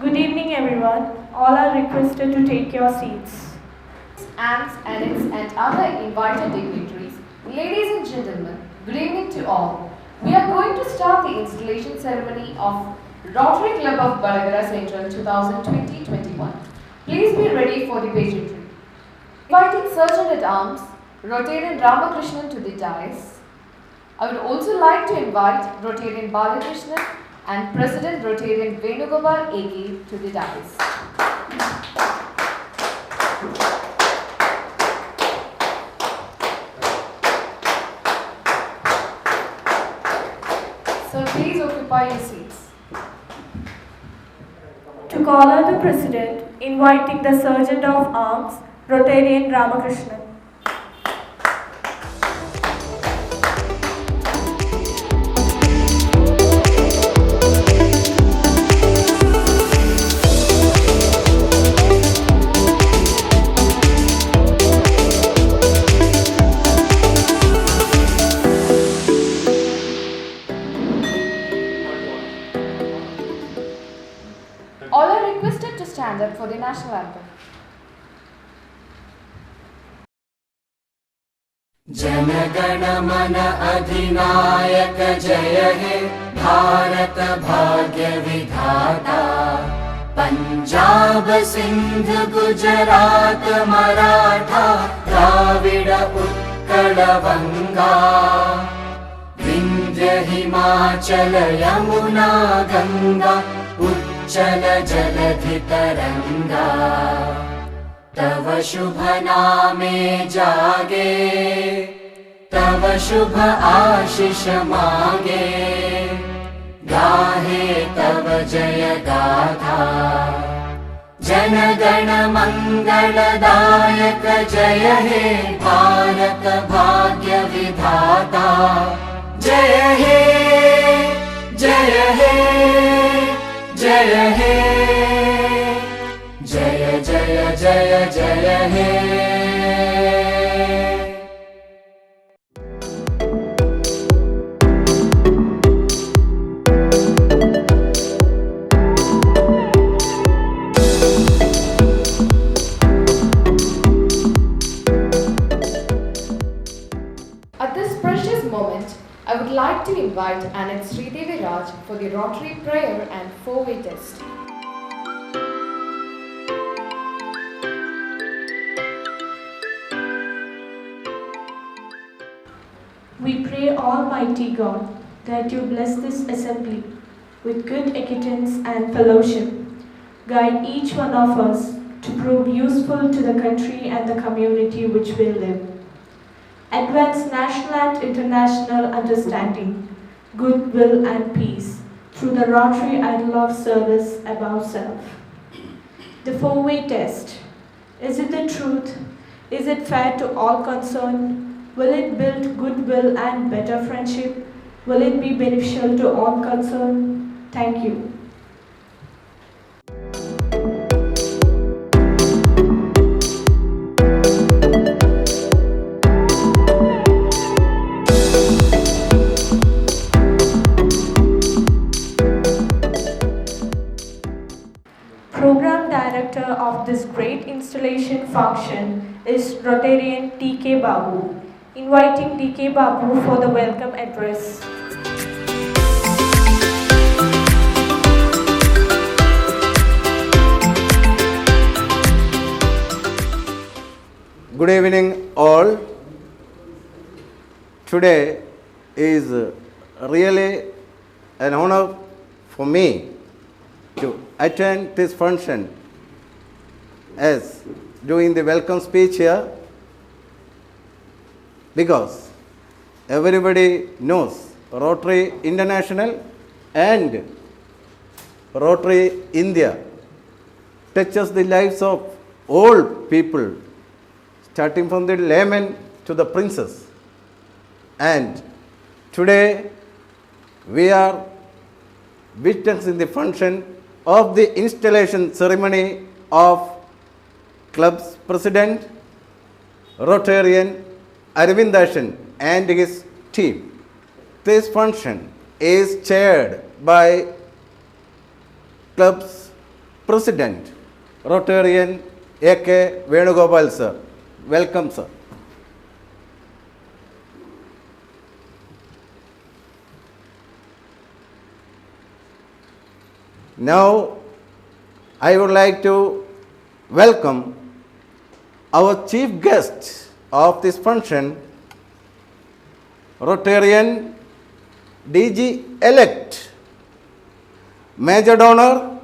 Good evening, everyone. All are requested to take your seats. Aunts, aunts, and other invited dignitaries, ladies and gentlemen, good evening to all. We are going to start the installation ceremony of Rotary Club of Balagara Central 2020-21. Please be ready for the pageantry. Inviting Sergeant at Arms, Rotarian Ramakrishnan to the dais. I would also like to invite Rotarian Balakrishnan and President Rotarian Venugopal A.K. to the dais. So please occupy your seats. To call on the President, inviting the Sergeant of Arms, Rotarian Ramakrishnan. All are requested to stand up for the national anthem. जनगण मन अधिनायक जय हे भारत भाग्य विधाता पंजाब सिंध गुजरात मराठा द्राविड उत्कल बंगा विंध्य हिमाचल यमुना गंगा उच्चल जलधि तरंगा तव शुभ नामे जागे तव शुभ आशीष मांगे गाहे तव जय गाथा जन गण मंगलदायक जय हे भारत भाग्य विधाता जय हे जय हे जय हे जय जय जय जय हे At this precious moment, I would like to invite Anand Sridevi Raj for the Rotary prayer and four-way test. We pray, Almighty God, that you bless this assembly with good acquaintance and fellowship. Guide each one of us to prove useful to the country and the community which we live. Advance national and international understanding, goodwill and peace through the Rotary idol of service above self. The four-way test. Is it the truth? Is it fair to all concerned? Will it build goodwill and better friendship? Will it be beneficial to all concerned? Thank you. Program Director of this great installation function is Rotarian T.K. Babu. Inviting D.K. Babu for the welcome address. Good evening all. Today is really an honor for me to attend this function as doing the welcome speech here, because everybody knows Rotary International and Rotary India touches the lives of all people, starting from the layman to the princess. And today we are witnessing the function of the installation ceremony of club's president, Rotarian Arvindashan and his team. This function is chaired by club's President, Rotarian A.K. Venugopal sir. Welcome, sir. Now, I would like to welcome our chief guest of this function, Rotarian DG-elect, Major Donor,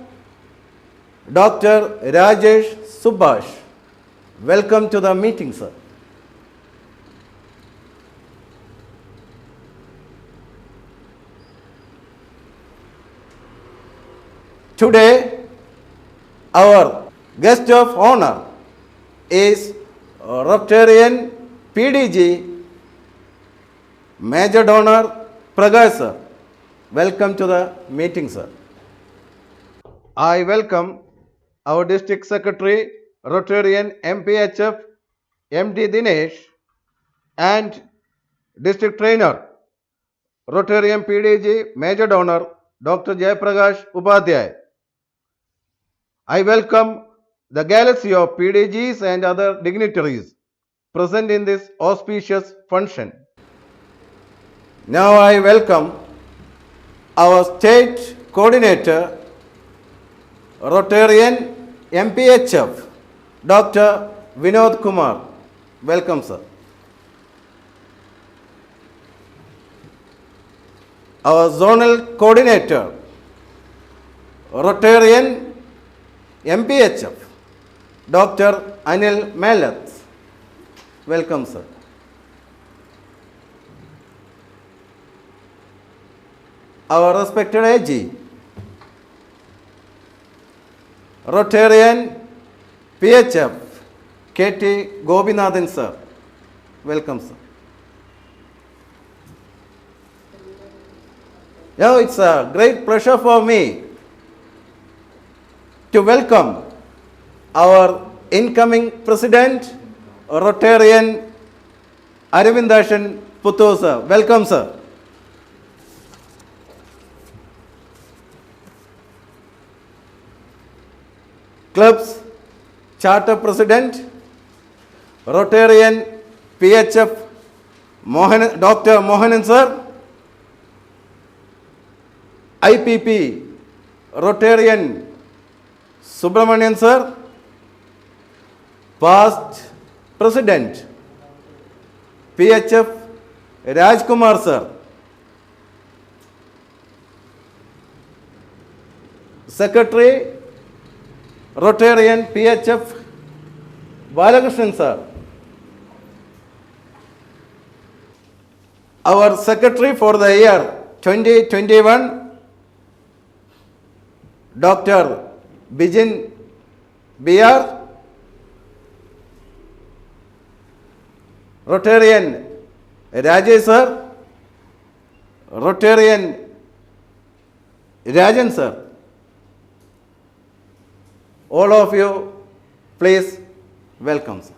Dr. Rajesh Subhash. Welcome to the meeting, sir. Today, our guest of honor is Rotarian PDG, Major Donor Prakash sir. Welcome to the meeting, sir. I welcome our District Secretary, Rotarian MPHF, MD Dinesh, and District Trainer, Rotarian PDG, Major Donor, Dr. Jayaprakash Upadhyay. I welcome the galaxy of PDGs and other dignitaries present in this auspicious function. Now I welcome our State Coordinator, Rotarian MPHF, Dr. Vinod Kumar. Welcome, sir. Our Zonal Coordinator, Rotarian MPHF, Dr. Anil Malath. Welcome, sir. Our respected AG, Rotarian PHF, KT Gobinathan, sir. Welcome, sir. Now it's a great pleasure for me to welcome our incoming President, Rotarian Arvindashan Puttur, sir. Welcome, sir. Club's Charter President, Rotarian PHF Dr. Mohanan, sir. IPP Rotarian Subramanian, sir. Past President, PHF Rajkumar, sir. Secretary, Rotarian PHF Balakrishnan, sir. Our Secretary for the year 2021, Dr. Bijin BR. Rotarian Rajesh, sir. Rotarian Rajan, sir. All of you, please welcome, sir.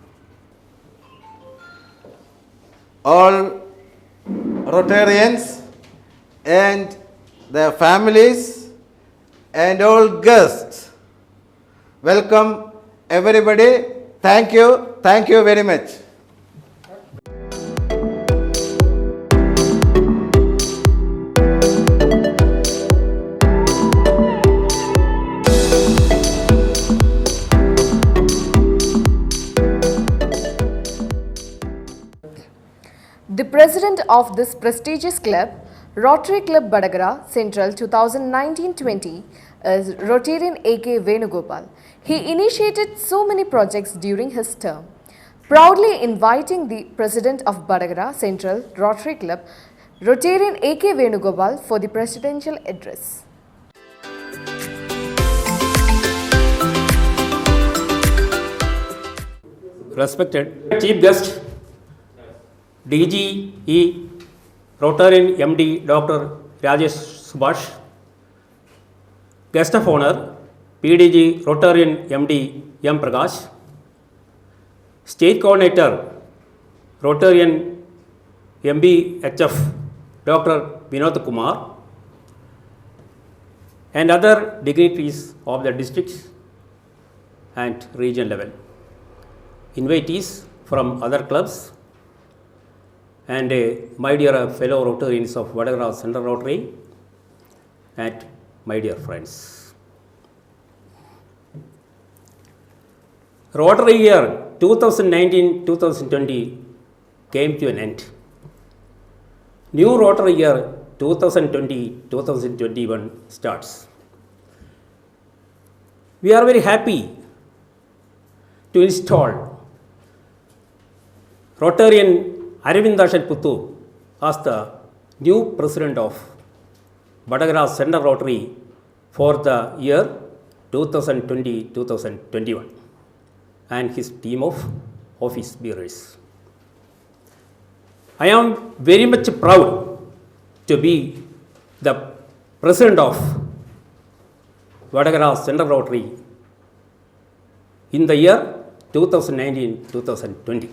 All Rotarians and their families and all guests, welcome everybody. Thank you very much. The president of this prestigious club, Rotary Club Badagara Central 2019-20, is Rotarian A.K. Venugopal. He initiated so many projects during his term, proudly inviting the president of Badagara Central Rotary Club, Rotarian A.K. Venugopal, for the presidential address. Respected Chief Guest, DGE Rotarian MD Dr. Rajesh Subhash, Guest of Honor PDG Rotarian MD M. Prakash, State Coordinator Rotarian MBHF Dr. Vinod Kumar, and other dignitaries of the district and region level, invitees from other clubs, and my dear fellow Rotarians of Vadagara Central Rotary, and my dear friends. Rotary year 2019-2020 came to an end. New Rotary year 2020-2021 starts. We are very happy to install Rotarian Arvindashan Puttu as the new president of Vadagara Central Rotary for the year 2020-2021 and his team of office bearers. I am very much proud to be the president of Vadagara Central Rotary in the year 2019-2020.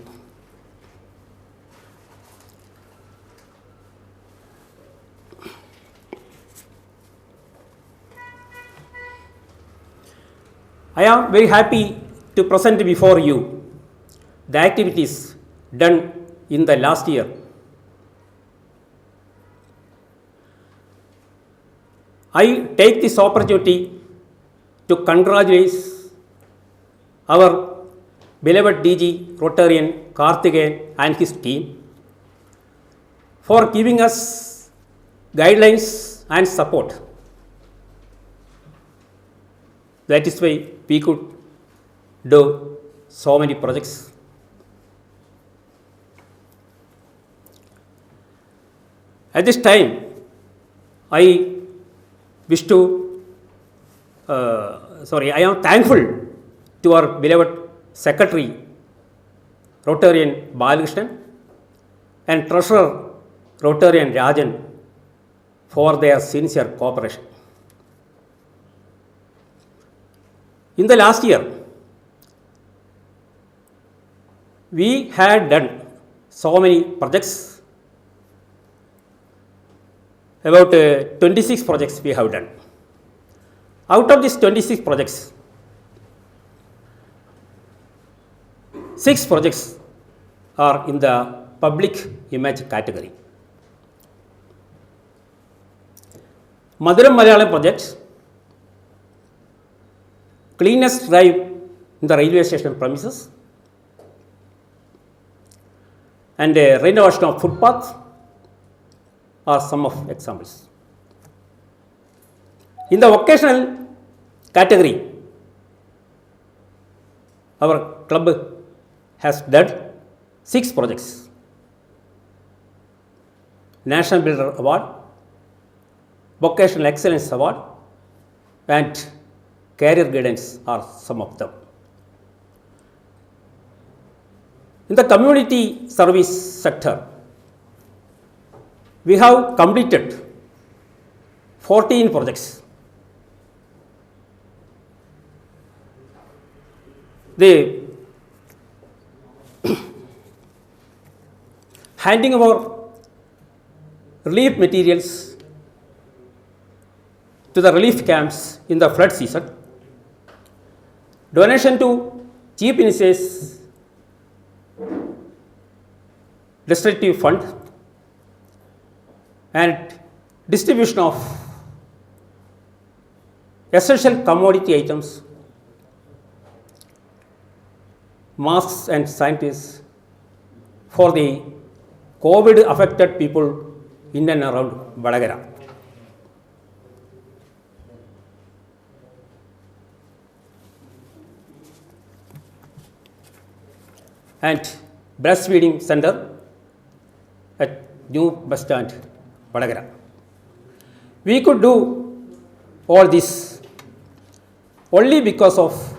I am very happy to present before you the activities done in the last year. I take this opportunity to congratulate our beloved DG Rotarian Karthikeyan and his team for giving us guidelines and support. That is why we could do so many projects. At this time, I am thankful to our beloved Secretary, Rotarian Balakrishnan, and Treasurer, Rotarian Rajan, for their sincere cooperation. In the last year, we had done so many projects. About 26 projects we have done. Out of these 26 projects, 6 projects are in the public image category. Madurai Malayalam project, cleanest drive in the railway station premises, and renovation of footpaths are some of examples. In the vocational category, our club has done 6 projects. National Builder Award, Vocational Excellence Award, and Career Guidance are some of them. In the community service sector, we have completed 14 projects. The handing over relief materials to the relief camps in the flood season, donation to Chief Minister's Destructive Fund, and distribution of essential commodity items, masks and sanitizer for the COVID affected people in and around Vadagara. And breastfeeding center at New Bus Stand, Vadagara. We could do all this only because of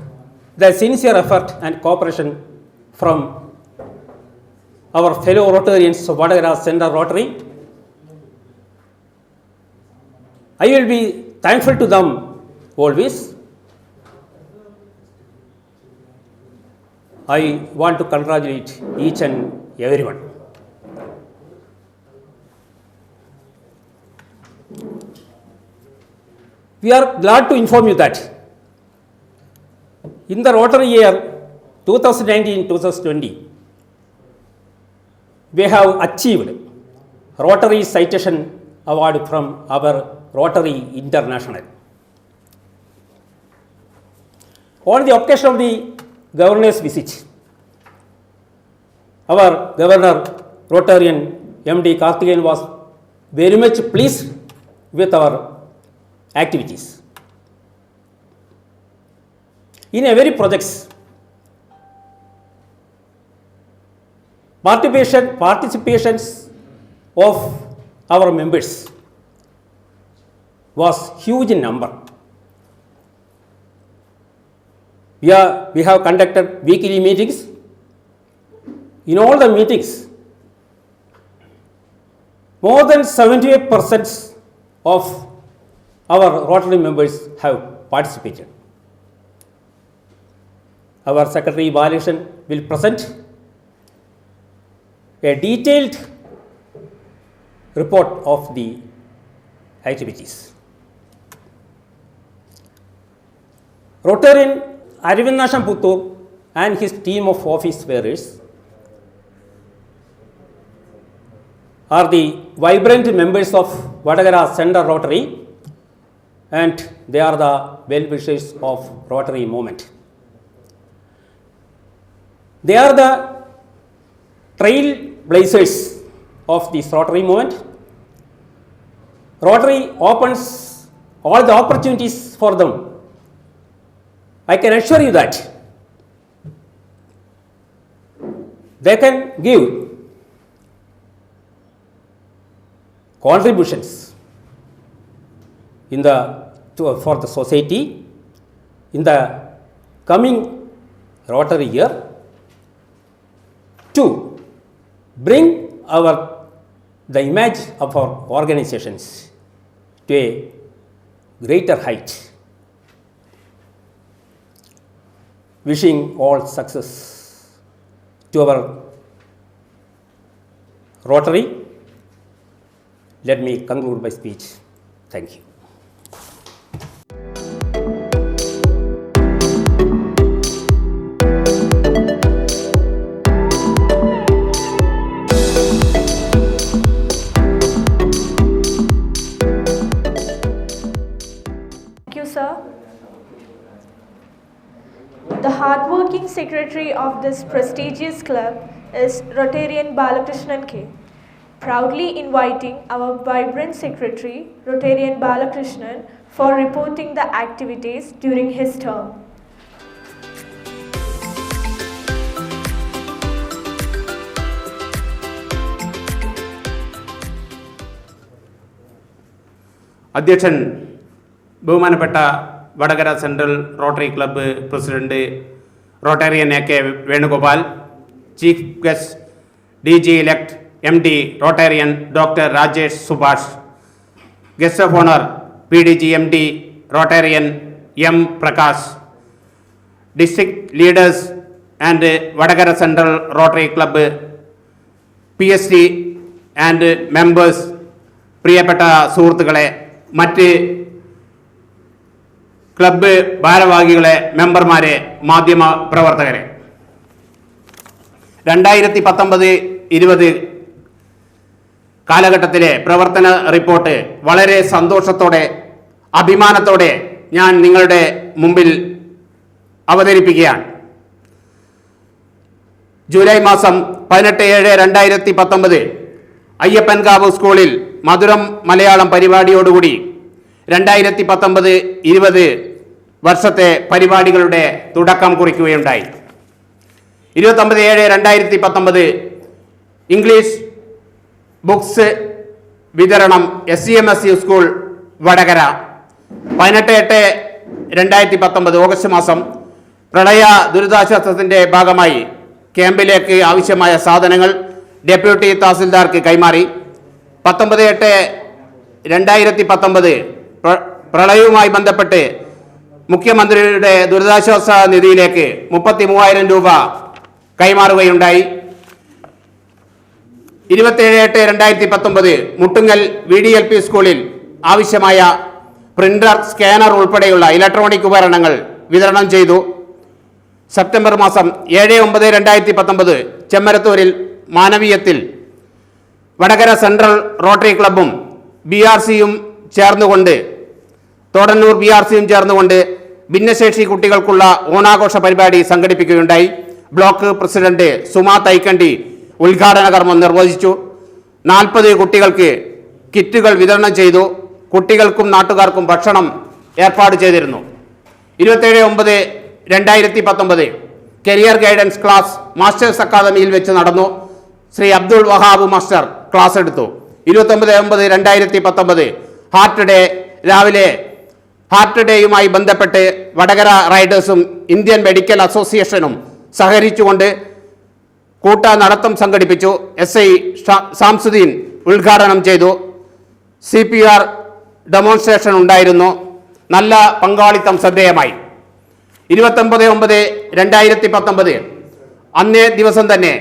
the sincere effort and cooperation from our fellow Rotarians of Vadagara Central Rotary. I will be thankful to them always. I want to congratulate each and everyone. We are glad to inform you that in the Rotary year 2019-2020, we have achieved Rotary Citation Award from our Rotary International. On the occasion of the governor's visit, our Governor Rotarian MD Karthikeyan was very much pleased with our activities. In every projects, participations of our members was huge in number. We have conducted weekly meetings. In all the meetings, more than 78% of our Rotary members have participated. Our Secretary Balakrishnan will present a detailed report of the activities. Rotarian Arivindnasham Puttur and his team of office bearers are the vibrant members of Vadagara Center Rotary, and they are the well-wishers of Rotary movement. They are the trailblazers of this Rotary movement. Rotary opens all the opportunities for them. I can assure you that they can give contributions for the society in the coming Rotary year to bring the image of our organizations to a greater height. Wishing all success to our Rotary. Let me conclude my speech. Thank you. Thank you, sir. The hardworking secretary of this prestigious club is Rotarian Balakrishnan K. Proudly inviting our vibrant secretary, Rotarian Balakrishnan, for reporting the activities during his term. അധ്യക്ഷൻ ബഹുമാനപ്പെട്ട Vadakara central rotary club president Rotarian A K Venugopal, chief guest DG elect MD Rotarian doctor Rajesh Subhash, guest of owner PDG MD Rotarian M Prakash, district leaders and Vadakara central rotary club PSD and members, പ്രിയപ്പെട്ട സുഹൃത്തുക്കളെ, മറ്റ് club ഭാരവാഹികളെ, മെമ്പർമാരെ, മാധ്യമ പ്രവർത്തകരെ, 2019-20 കാലഘട്ടത്തിലെ പ്രവർത്തന report വളരെ സന്തോഷത്തോടെ അഭിമാനത്തോടെ ഞാൻ നിങ്ങളുടെ മുമ്പിൽ അവതരിപ്പിക്കുകയാണ്. ജൂലൈ മാസം 18/7/2019 അയ്യപ്പൻകാവ് സ്കൂളിൽ മധുരം മലയാളം പരിപാടിയോടുകൂടി 2019-20 വർഷത്തെ പരിപാടികളുടെ തുടക്കം കുറിക്കുകയുണ്ടായി. 29/7/2019 ഇംഗ്ലീഷ് ബുക്സ് വിതരണം SCMSU സ്കൂൾ വടകര. 18/8/2019 ഓഗസ്റ്റ് മാസം പ്രളയ ദുരിതാശ്വാസത്തിൻ്റെ ഭാഗമായി ക്യാമ്പിലേക്ക് ആവശ്യമായ സാധനങ്ങൾ ഡെപ്യൂട്ടി തഹസിൽദാർക്ക് കൈമാറി. 19/8/2019 പ്രളയവുമായി ബന്ധപ്പെട്ട് മുഖ്യമന്ത്രിയുടെ ദുരിതാശ്വാസ നിധിയിലേക്ക് 33,000 രൂപ കൈമാറുകയുണ്ടായി. 27/8/2019 മുട്ടുങ്ങൽ VDLP സ്കൂളിൽ ആവശ്യമായ പ്രിന്റർ, സ്കാനർ ഉൾപ്പെടെയുള്ള ഇലക്ട്രോണിക് ഉപകരണങ്ങൾ വിതരണം ചെയ്തു. സെപ്റ്റംബർ മാസം 7-9-2019 ചെമ്മരത്തൂരിൽ മാനവീയത്തിൽ വടകര സെൻട്രൽ റോട്ടറി ക്ലബും BRCയും ചേർന്നുകൊണ്ട് തോടന്നൂർ BRCയും ചേർന്നുകൊണ്ട് ഭിന്നശേഷി കുട്ടികൾക്കുള്ള ഓണാഘോഷ പരിപാടി സംഘടിപ്പിക്കുകയുണ്ടായി. ബ്ലോക്ക് പ്രസിഡന്റ് സുമാ തൈക്കണ്ടി ഉദ്ഘാടന കർമ്മം നിർവഹിച്ചു. 40 കുട്ടികൾക്ക് കിറ്റുകൾ വിതരണം ചെയ്തു. കുട്ടികൾക്കും നാട്ടുകാർക്കും ഭക്ഷണം ഏർപ്പാട് ചെയ്തിരുന്നു. 27-9-2019 കരിയർ ഗൈഡൻസ് ക്ലാസ് മാസ്റ്റേഴ്സ് അക്കാദമിയിൽ വെച്ച് നടന്നു. ശ്രീ അബ്ദുൾ വഹാബ് മാസ്റ്റർ ക്ലാസ് എടുത്തു. 29-9-2019 ഹാർട്ട് ഡേ രാവിലെ ഹാർട്ട് ഡേയുമായി ബന്ധപ്പെട്ട് വടകര റൈഡേഴ്സും ഇന്ത്യൻ മെഡിക്കൽ അസോസിയേഷനും സഹകരിച്ചുകൊണ്ട് കൂട്ട നടത്തം സംഘടിപ്പിച്ചു. SI സാംസുദ്ദീൻ ഉദ്ഘാടനം ചെയ്തു. CPR ഡെമോൺസ്ട്രേഷൻ ഉണ്ടായിരുന്നു. നല്ല പങ്കാളിത്തം ശ്രദ്ധേയമായി. 29-9-2019 അന്നേ ദിവസം തന്നെ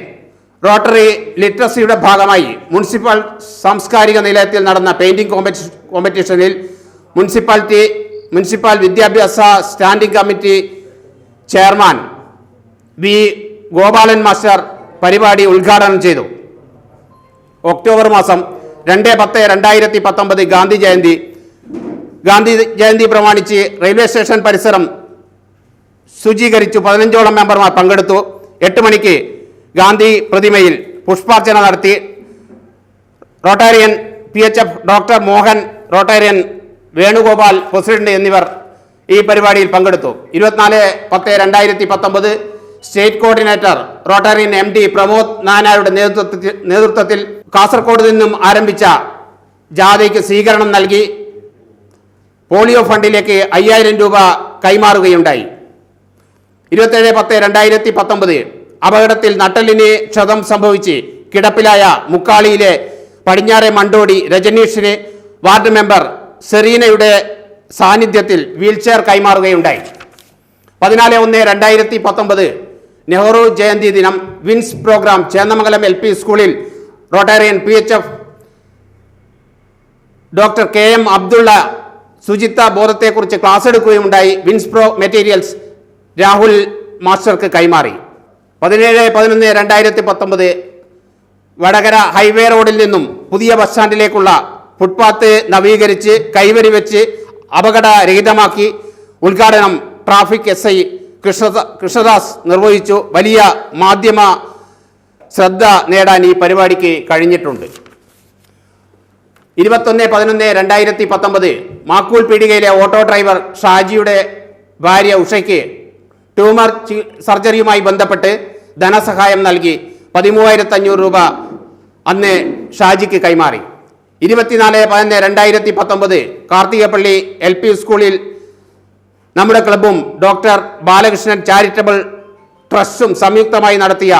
റോട്ടറി ലിറ്ററസിയുടെ ഭാഗമായി മുനിസിപ്പൽ സാംസ്കാരിക നിലയത്തിൽ നടന്ന പെയിന്റിംഗ് കോമ്പറ്റീഷനിൽ മുനിസിപ്പൽ വിദ്യാഭ്യാസ standing committee chairman V Gopalan master പരിപാടി ഉദ്ഘാടനം ചെയ്തു. ഒക്ടോബർ മാസം 2-10-2019 ഗാന്ധി ജയന്തി പ്രമാണിച്ച് റെയിൽവേ സ്റ്റേഷൻ പരിസരം ശുചീകരിച്ചു. 15ഓളം മെമ്പർമാർ പങ്കെടുത്തു. 8 മണിക്ക് ഗാന്ധി പ്രതിമയിൽ പുഷ്പാർച്ചന നടത്തി. Rotarian PHF doctor Mohan, Rotarian Venugopal president എന്നിവർ ഈ പരിപാടിയിൽ പങ്കെടുത്തു. 24-10-2019 state coordinator Rotarian MD Pramod നാനാരുടെ നേതൃത്വത്തിൽ കാസർഗോഡ് നിന്നും ആരംഭിച്ച ജാഥയ്ക്ക് സ്വീകരണം നൽകി പോളിയോ ഫണ്ടിലേക്ക് 5000 രൂപ കൈമാറുകയുണ്ടായി. 27-10-2019 അപകടത്തിൽ നട്ടലിന് ക്ഷതം സംഭവിച്ച് കിടപ്പിലായ മുക്കാളിയിലെ പടിഞ്ഞാറെ മണ്ടോടി രജനീഷിന് വാർഡ് മെമ്പർ സെറീനയുടെ സാന്നിധ്യത്തിൽ വീൽചെയർ കൈമാറുകയുണ്ടായി. 14-1-2019 നെഹ്റു ജയന്തി ദിനം വിൻസ് പ്രോഗ്രാം ചേന്നമംഗലം LP സ്കൂളിൽ Rotarian PHF doctor KM Abdulla ശുചിത്വ ബോധത്തെക്കുറിച്ച് ക്ലാസ് എടുക്കുകയുണ്ടായി. വിൻസ് പ്രോ മെറ്റീരിയൽസ് രാഹുൽ മാസ്റ്റർക്ക് കൈമാറി. 17-11-2019 വടകര ഹൈവേ റോഡിൽ നിന്നും പുതിയ ബസ് സ്റ്റാൻഡിലേക്കുള്ള ഫുട്പാത്ത് നവീകരിച്ച് കൈവരി വെച്ച് അപകടരഹിതമാക്കി. ഉദ്ഘാടനം ട്രാഫിക് SI കൃഷ്ണദാസ് നിർവഹിച്ചു. വലിയ മാധ്യമ ശ്രദ്ധ നേടാൻ ഈ പരിപാടിക്ക് കഴിഞ്ഞിട്ടുണ്ട്. 21-11-2019 മാക്കൂൽ പീടികയിലെ ഓട്ടോ ഡ്രൈവർ ഷാജിയുടെ ഭാര്യ ഉഷയ്ക്ക് ട്യൂമർ സർജറിയുമായി ബന്ധപ്പെട്ട് ധനസഹായം നൽകി. 13,500 രൂപ അന്ന് ഷാജിക്ക് കൈമാറി. 24-11-2019 കാർത്തികപ്പള്ളി LP സ്കൂളിൽ നമ്മുടെ ക്ലബും ഡോക്ടർ ബാലകൃഷ്ണൻ ചാരിറ്റബിൾ ട്രസ്റ്റും സംയുക്തമായി നടത്തിയ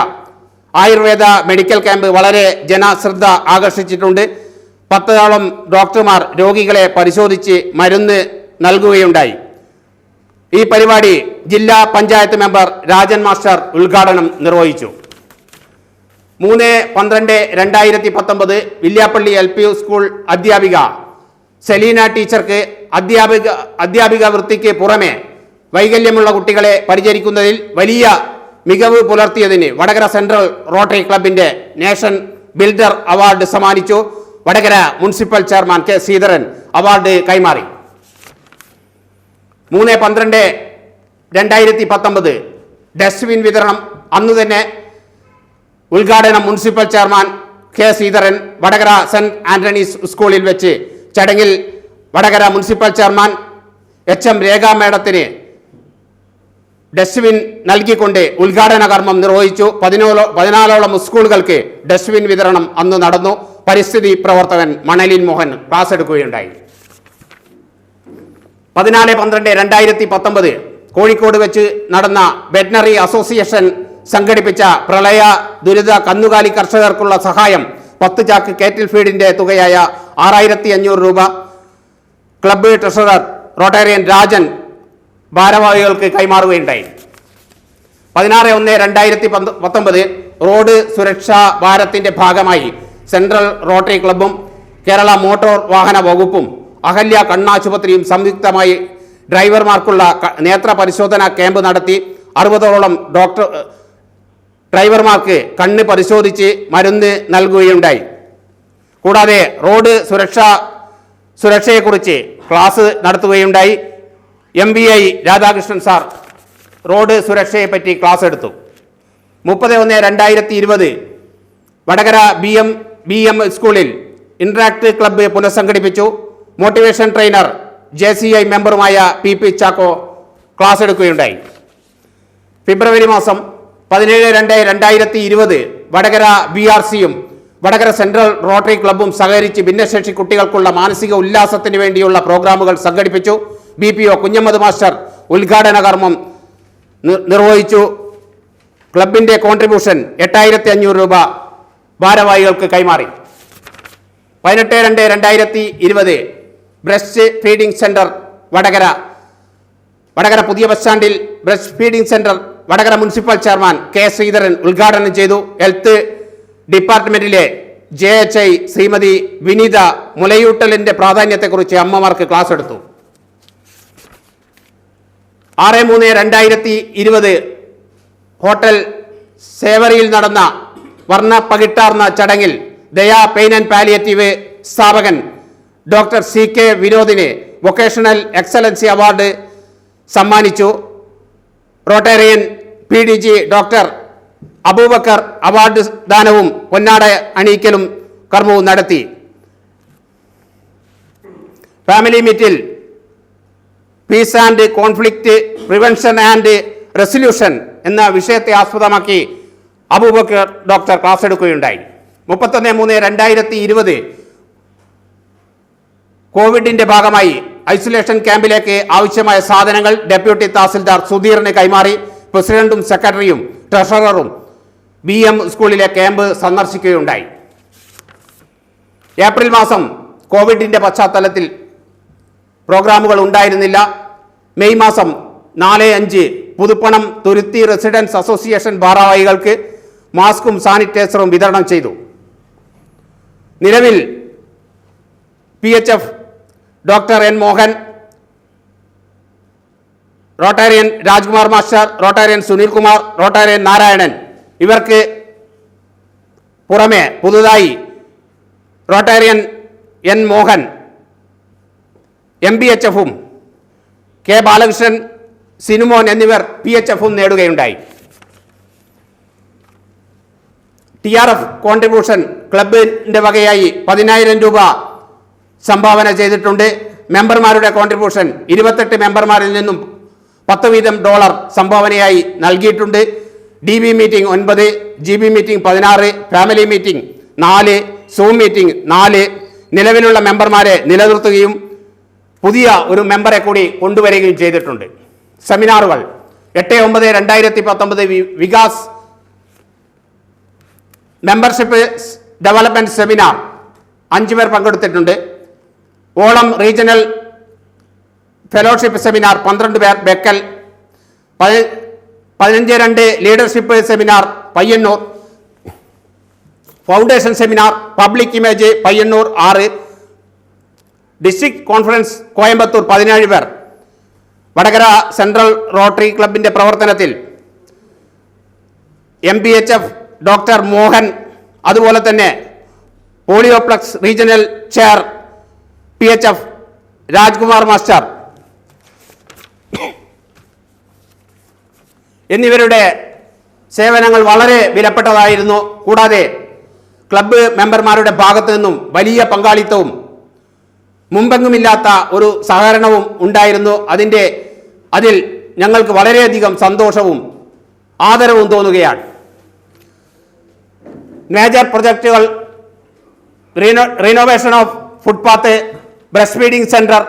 ആയുർവേദ മെഡിക്കൽ ക്യാമ്പ് വളരെ ജനശ്രദ്ധ ആകർഷിച്ചിട്ടുണ്ട്. 10ഓളം ഡോക്ടർമാർ രോഗികളെ പരിശോധിച്ച് മരുന്ന് നൽകുകയുണ്ടായി. ഈ പരിപാടി ജില്ലാ പഞ്ചായത്ത് മെമ്പർ രാജൻ മാസ്റ്റർ ഉദ്ഘാടനം നിർവഹിച്ചു. 3-12-2019 വില്യാപ്പള്ളി LP സ്കൂൾ അധ്യാപിക സെലീന ടീച്ചർക്ക് അധ്യാപിക വൃത്തിക്ക് പുറമെ വൈകല്യമുള്ള കുട്ടികളെ പരിചരിക്കുന്നതിൽ വലിയ മികവ് പുലർത്തിയതിന് വടകര സെൻട്രൽ റോട്ടറി ക്ലബിന്റെ നേഷൻ ബിൽഡർ അവാർഡ് സമ്മാനിച്ചു. Vadakara municipal chairman K. Sreedharan award കൈമാറി. 3-12-2019 ഡസ്റ്റ്ബിൻ വിതരണം അന്നു തന്നെ ഉദ്ഘാടനം municipal chairman K. Sreedharan Vadakara Saint Antony's സ്കൂളിൽ വെച്ച്. ചടങ്ങിൽ Vadakara municipal chairman HM Rekha മേഡത്തിന് ഡസ്റ്റ്ബിൻ നൽകിക്കൊണ്ട് ഉദ്ഘാടന കർമ്മം നിർവഹിച്ചു. 14ഓളം സ്കൂളുകൾക്ക് ഡസ്റ്റ്ബിൻ വിതരണം അന്ന് നടന്നു. പരിസ്ഥിതി പ്രവർത്തകൻ മണലിൻ മോഹൻ ക്ലാസ് എടുക്കുകയുണ്ടായി. 14-12-2019 കോഴിക്കോട് വെച്ച് നടന്ന വെറ്റനറി അസോസിയേഷൻ സംഘടിപ്പിച്ച പ്രളയ ദുരിത കന്നുകാലി കർഷകർക്കുള്ള സഹായം 10 ചാക്ക് കേറ്റിൽ ഫീഡിന്റെ തുകയായ 6,500 രൂപ ക്ലബ്ബ് ട്രഷറർ റോട്ടേറിയൻ രാജൻ ഭാരവാഹികൾക്ക് കൈമാറുകയുണ്ടായി. 16-1-2019 റോഡ് സുരക്ഷാ ഭാരത്തിന്റെ ഭാഗമായി സെൻട്രൽ റോട്ടറി ക്ലബ്ബും കേരള മോട്ടോർ വാഹന വകുപ്പും അഹല്യ കണ്ണാശുപത്രിയും സംയുക്തമായി ഡ്രൈവർമാർക്കുള്ള നേത്ര പരിശോധനാ ക്യാമ്പ് നടത്തി 60ഓളം ഡ്രൈവർമാർക്ക് കണ്ണ് പരിശോധിച്ച് മരുന്ന് നൽകുകയുണ്ടായി. കൂടാതെ റോഡ് സുരക്ഷയെക്കുറിച്ച് ക്ലാസ് നടത്തുകയുണ്ടായി. MVI രാധാകൃഷ്ണൻ സാർ റോഡ് സുരക്ഷയെപ്പറ്റി ക്ലാസ് എടുത്തു. 30/1/2020 വടകര BM സ്കൂളിൽ ഇന്ററാക്ട് ക്ലബ്ബ് പുനഃസംഘടിപ്പിച്ചു. മോട്ടിവേഷൻ ട്രെയിനർ JCI മെമ്പറുമായ PP ചാക്കോ ക്ലാസ് എടുക്കുകയുണ്ടായി. ഫെബ്രുവരി മാസം 17/2/2020 വടകര BRCയും വടകര സെൻട്രൽ റോട്ടറി ക്ലബ്ബും സഹകരിച്ച് ഭിന്നശേഷി കുട്ടികൾക്കുള്ള മാനസിക ഉല്ലാസത്തിന് വേണ്ടിയുള്ള പ്രോഗ്രാമുകൾ സംഘടിപ്പിച്ചു. BPO കുഞ്ഞമ്മദ് മാസ്റ്റർ ഉദ്ഘാടന കർമ്മം നിർവഹിച്ചു. ക്ലബിൻ്റെ കോൺട്രിബ്യൂഷൻ 8500 രൂപ ഭാരവാഹികൾക്ക് കൈമാറി. 18/2/2020 ബ്രസ്റ്റ് ഫീഡിംഗ് സെന്റർ വടകര പുതിയ ബസ് സ്റ്റാൻഡിൽ breast feeding centre Vadakara municipal chairman K. Sreedharan ഉദ്ഘാടനം ചെയ്തു. ഹെൽത്ത് ഡിപ്പാർട്ട്മെന്റിലെ JHI ശ്രീമതി വിനീത മുലയൂട്ടലിന്റെ പ്രാധാന്യത്തെക്കുറിച്ച് അമ്മമാർക്ക് ക്ലാസ് എടുത്തു. 6/3/2020 ഹോട്ടൽ സേവറിയിൽ നടന്ന വർണ്ണ പകിട്ടാർന്ന ചടങ്ങിൽ ദയാ പെയിൻ ആൻഡ് പാലിയേറ്റീവ് സ്ഥാപകൻ ഡോക്ടർ CK വിനോദിന് വൊക്കേഷണൽ എക്സലൻസി അവാർഡ് സമ്മാനിച്ചു. Rotarian PDG doctor Aboobacker award ദാനവും പൊന്നാട അണിയിക്കലും കർമ്മവും നടത്തി. ഫാമിലി മീറ്റിൽ peace and conflict prevention and resolution എന്ന വിഷയത്തെ ആസ്പദമാക്കി അബൂബക്കർ ഡോക്ടർ ക്ലാസ് എടുക്കുകയുണ്ടായി. 31/3/2020 കോവിഡിന്റെ ഭാഗമായി ഐസൊലേഷൻ ക്യാമ്പിലേക്ക് ആവശ്യമായ സാധനങ്ങൾ ഡെപ്യൂട്ടി തഹസിൽദാർ സുധീറിന് കൈമാറി. പ്രസിഡന്റും സെക്രട്ടറിയും ട്രഷററും BM സ്കൂളിലെ ക്യാമ്പ് സന്ദർശിക്കുകയുണ്ടായി. ഏപ്രിൽ മാസം കോവിഡിന്റെ പശ്ചാത്തലത്തിൽ പ്രോഗ്രാമുകൾ ഉണ്ടായിരുന്നില്ല. മെയ് മാസം 4-5 പുതുപ്പണം തുരുത്തി റെസിഡൻസ് അസോസിയേഷൻ ഭാരവാഹികൾക്ക് മാസ്കും സാനിറ്റൈസറും വിതരണം ചെയ്തു. നിലവിൽ PHF doctor N. Mohan, Rotarian Rajkumar master, Rotarian Sunil Kumar, Rotarian Narayanan ഇവർക്ക് പുറമെ പുതുതായി റോട്ടേറിയൻ N. മോഹൻ MBHFും K. ബാലകൃഷ്ണൻ, സിനുമോൻ എന്നിവർ PHFും നേടുകയുണ്ടായി. TRF കോൺട്രിബ്യൂഷൻ ക്ലബിൻ്റെ വകയായി 10,000 രൂപ സംഭാവന ചെയ്തിട്ടുണ്ട്. മെമ്പർമാരുടെ കോൺട്രിബ്യൂഷൻ 28 മെമ്പർമാരിൽ നിന്നും $10 സംഭാവനയായി നൽകിയിട്ടുണ്ട്. DB meeting 9, GB meeting 16, family meeting 4, zoom meeting 4. നിലവിലുള്ള മെമ്പർമാരെ നിലനിർത്തുകയും പുതിയ ഒരു മെമ്പറെ കൂടി കൊണ്ടുവരികയും ചെയ്തിട്ടുണ്ട്. സെമിനാറുകൾ 8/9/2019 വികാസ് മെമ്പർഷിപ്പ് ഡെവലപ്മെന്റ് സെമിനാർ 5 പേർ പങ്കെടുത്തിട്ടുണ്ട്. ഓളം റീജിയണൽ ഫെലോഷിപ്പ് സെമിനാർ 12 പേർ Bekal. 15/2 leadership seminar Payyanur. Foundation seminar public image Payyanur 6. District conference Coimbatore 17 പേർ. വടകര സെൻട്രൽ റോട്ടറി ക്ലബിൻ്റെ പ്രവർത്തനത്തിൽ MBHF ഡോക്ടർ മോഹൻ, അതുപോലെ തന്നെ polioplus regional chair PHF Rajkumar master എന്നിവരുടെ സേവനങ്ങൾ വളരെ വിലപ്പെട്ടതായിരുന്നു. കൂടാതെ ക്ലബ്ബ് മെമ്പർമാരുടെ ഭാഗത്തു നിന്നും വലിയ പങ്കാളിത്തവും മുമ്പെങ്ങുമില്ലാത്ത ഒരു സഹകരണവും ഉണ്ടായിരുന്നു. അതിൽ ഞങ്ങൾക്ക് വളരെയധികം സന്തോഷവും ആദരവും തോന്നുകയാണ്. മേജർ പ്രൊജക്റ്റുകൾ renovation of footpath, breast feeding centre,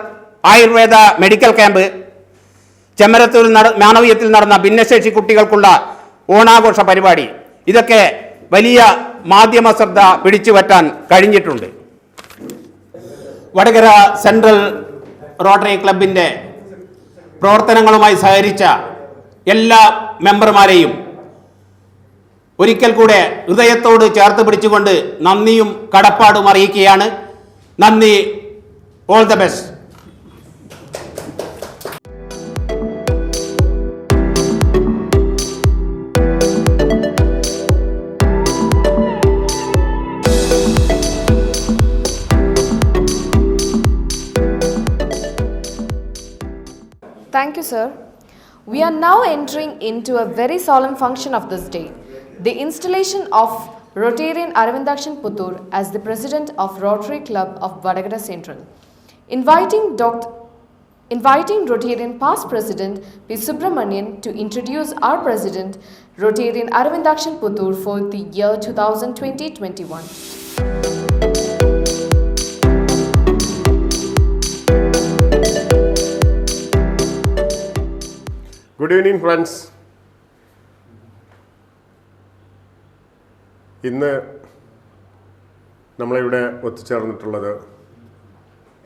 Ayurveda medical camp, Chemmarathur മാനവീയത്തിൽ നടന്ന ഭിന്നശേഷി കുട്ടികൾക്കുള്ള ഓണാഘോഷ പരിപാടി, ഇതൊക്കെ വലിയ മാധ്യമ ശ്രദ്ധ പിടിച്ചുപറ്റാൻ കഴിഞ്ഞിട്ടുണ്ട്. വടകര സെൻട്രൽ റോട്ടറി ക്ലബിൻ്റെ പ്രവർത്തനങ്ങളുമായി സഹകരിച്ച എല്ലാ മെമ്പർമാരെയും ഒരിക്കൽ കൂടെ ഹൃദയത്തോട് ചേർത്ത് പിടിച്ചുകൊണ്ട് നന്ദിയും കടപ്പാടും അറിയിക്കുകയാണ്. നന്ദി. All the best. Thank you, sir. We are now entering into a very solemn function of this day, the installation of Rotarian Aravindakshan Puttur as the President of Rotary Club of Vadagara Central. Inviting Rotarian past President P. Subramanian to introduce our President, Rotarian Aravindakshan Puttur for the year 2020-21. Good evening, friends. ഇന്ന് നമ്മളിവിടെ ഒത്തുചേർന്നിട്ടുള്ളത്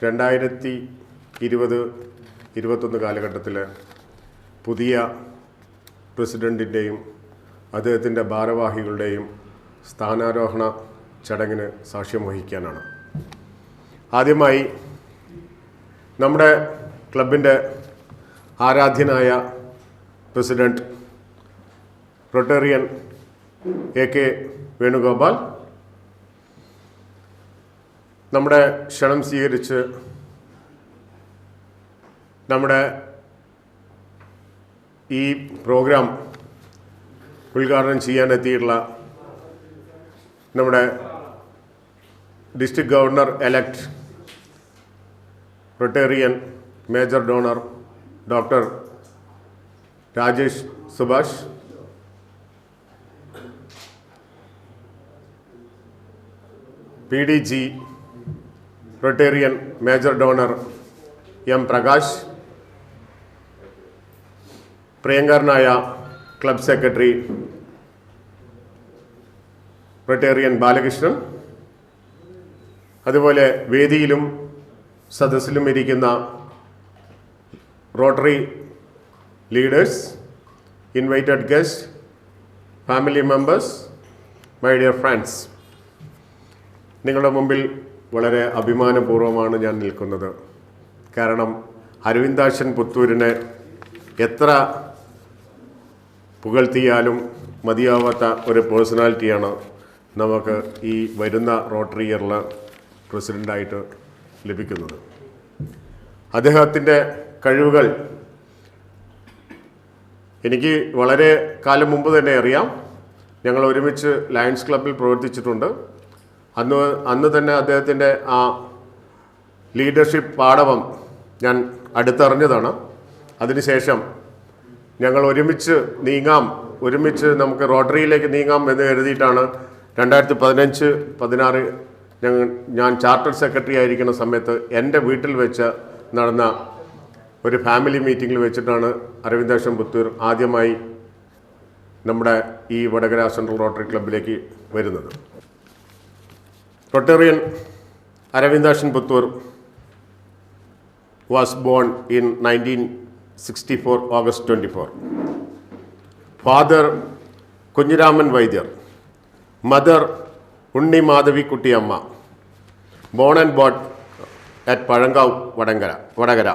2020-21 കാലഘട്ടത്തിലെ പുതിയ പ്രസിഡൻറ്റിൻ്റെയും അദ്ദേഹത്തിൻ്റെ ഭാരവാഹികളുടെയും സ്ഥാനാരോഹണ ചടങ്ങിന് സാക്ഷ്യം വഹിക്കാനാണ്. ആദ്യമായി നമ്മുടെ ക്ലബിൻ്റെ ആരാധ്യനായ പ്രസിഡന്റ് റൊട്ടേറിയൻ AK വേണുഗോപാൽ നമ്മുടെ ക്ഷണം സ്വീകരിച്ച് നമ്മുടെ ഈ പ്രോഗ്രാം ഉദ്ഘാടനം ചെയ്യാനെത്തിയിട്ടുള്ള നമ്മുടെ district governor elect Rotarian major donor doctor Rajesh Subhash, PDG Rotarian major donor M. Prakash, പ്രിയങ്കരനായ ക്ലബ് സെക്രട്ടറി റൊട്ടേറിയൻ ബാലകൃഷ്ണൻ, അതുപോലെ വേദിയിലും സദസ്സിലും ഇരിക്കുന്ന rotary leaders, invited guests, family members, my dear friends. നിങ്ങളുടെ മുമ്പിൽ വളരെ അഭിമാനപൂർവ്വമാണ് ഞാൻ നിൽക്കുന്നത്. കാരണം അരവിന്ദാക്ഷൻ പുത്തൂരിനെ എത്ര പുകഴ്ത്തിയാലും മതിയാവാത്ത ഒരു പേഴ്സണാലിറ്റിയാണ് നമുക്ക് ഈ വരുന്ന റോട്ടറി ഇയറിൽ പ്രസിഡൻ്റായിട്ട് ലഭിക്കുന്നത്. അദ്ദേഹത്തിൻ്റെ കഴിവുകൾ എനിക്ക് വളരെ കാലം മുമ്പ് തന്നെ അറിയാം. ഞങ്ങൾ ഒരുമിച്ച് ലയൺസ് ക്ലബ്ബിൽ പ്രവർത്തിച്ചിട്ടുണ്ട്. അന്ന് തന്നെ അദ്ദേഹത്തിൻ്റെ ആ ലീഡർഷിപ്പ് പാടവം ഞാൻ അടുത്തറിഞ്ഞതാണ്. അതിനുശേഷം ഞങ്ങൾ ഒരുമിച്ച് നമുക്ക് റോട്ടറിയിലേക്ക് നീങ്ങാം എന്ന് കരുതിയിട്ടാണ് 2015-16 ഞാൻ ചാർട്ടർ സെക്രട്ടറി ആയിരിക്കുന്ന സമയത്ത് എൻ്റെ വീട്ടിൽ വെച്ച് നടന്ന ഒരു ഫാമിലി മീറ്റിങ്ങിൽ വെച്ചിട്ടാണ് അരവിന്ദാക്ഷൻ പുത്തൂർ ആദ്യമായി നമ്മുടെ ഈ വടകര സെൻട്രൽ റോട്ടറി ക്ലബിലേക്ക് വരുന്നത്. Rotarian Aravindakshan Puthur was born in 1964 August 24. Father Kunhiraman Vaidyar, mother Unni Madhavi Kuttiyamma, born and brought at Pazhankavu Vadakara.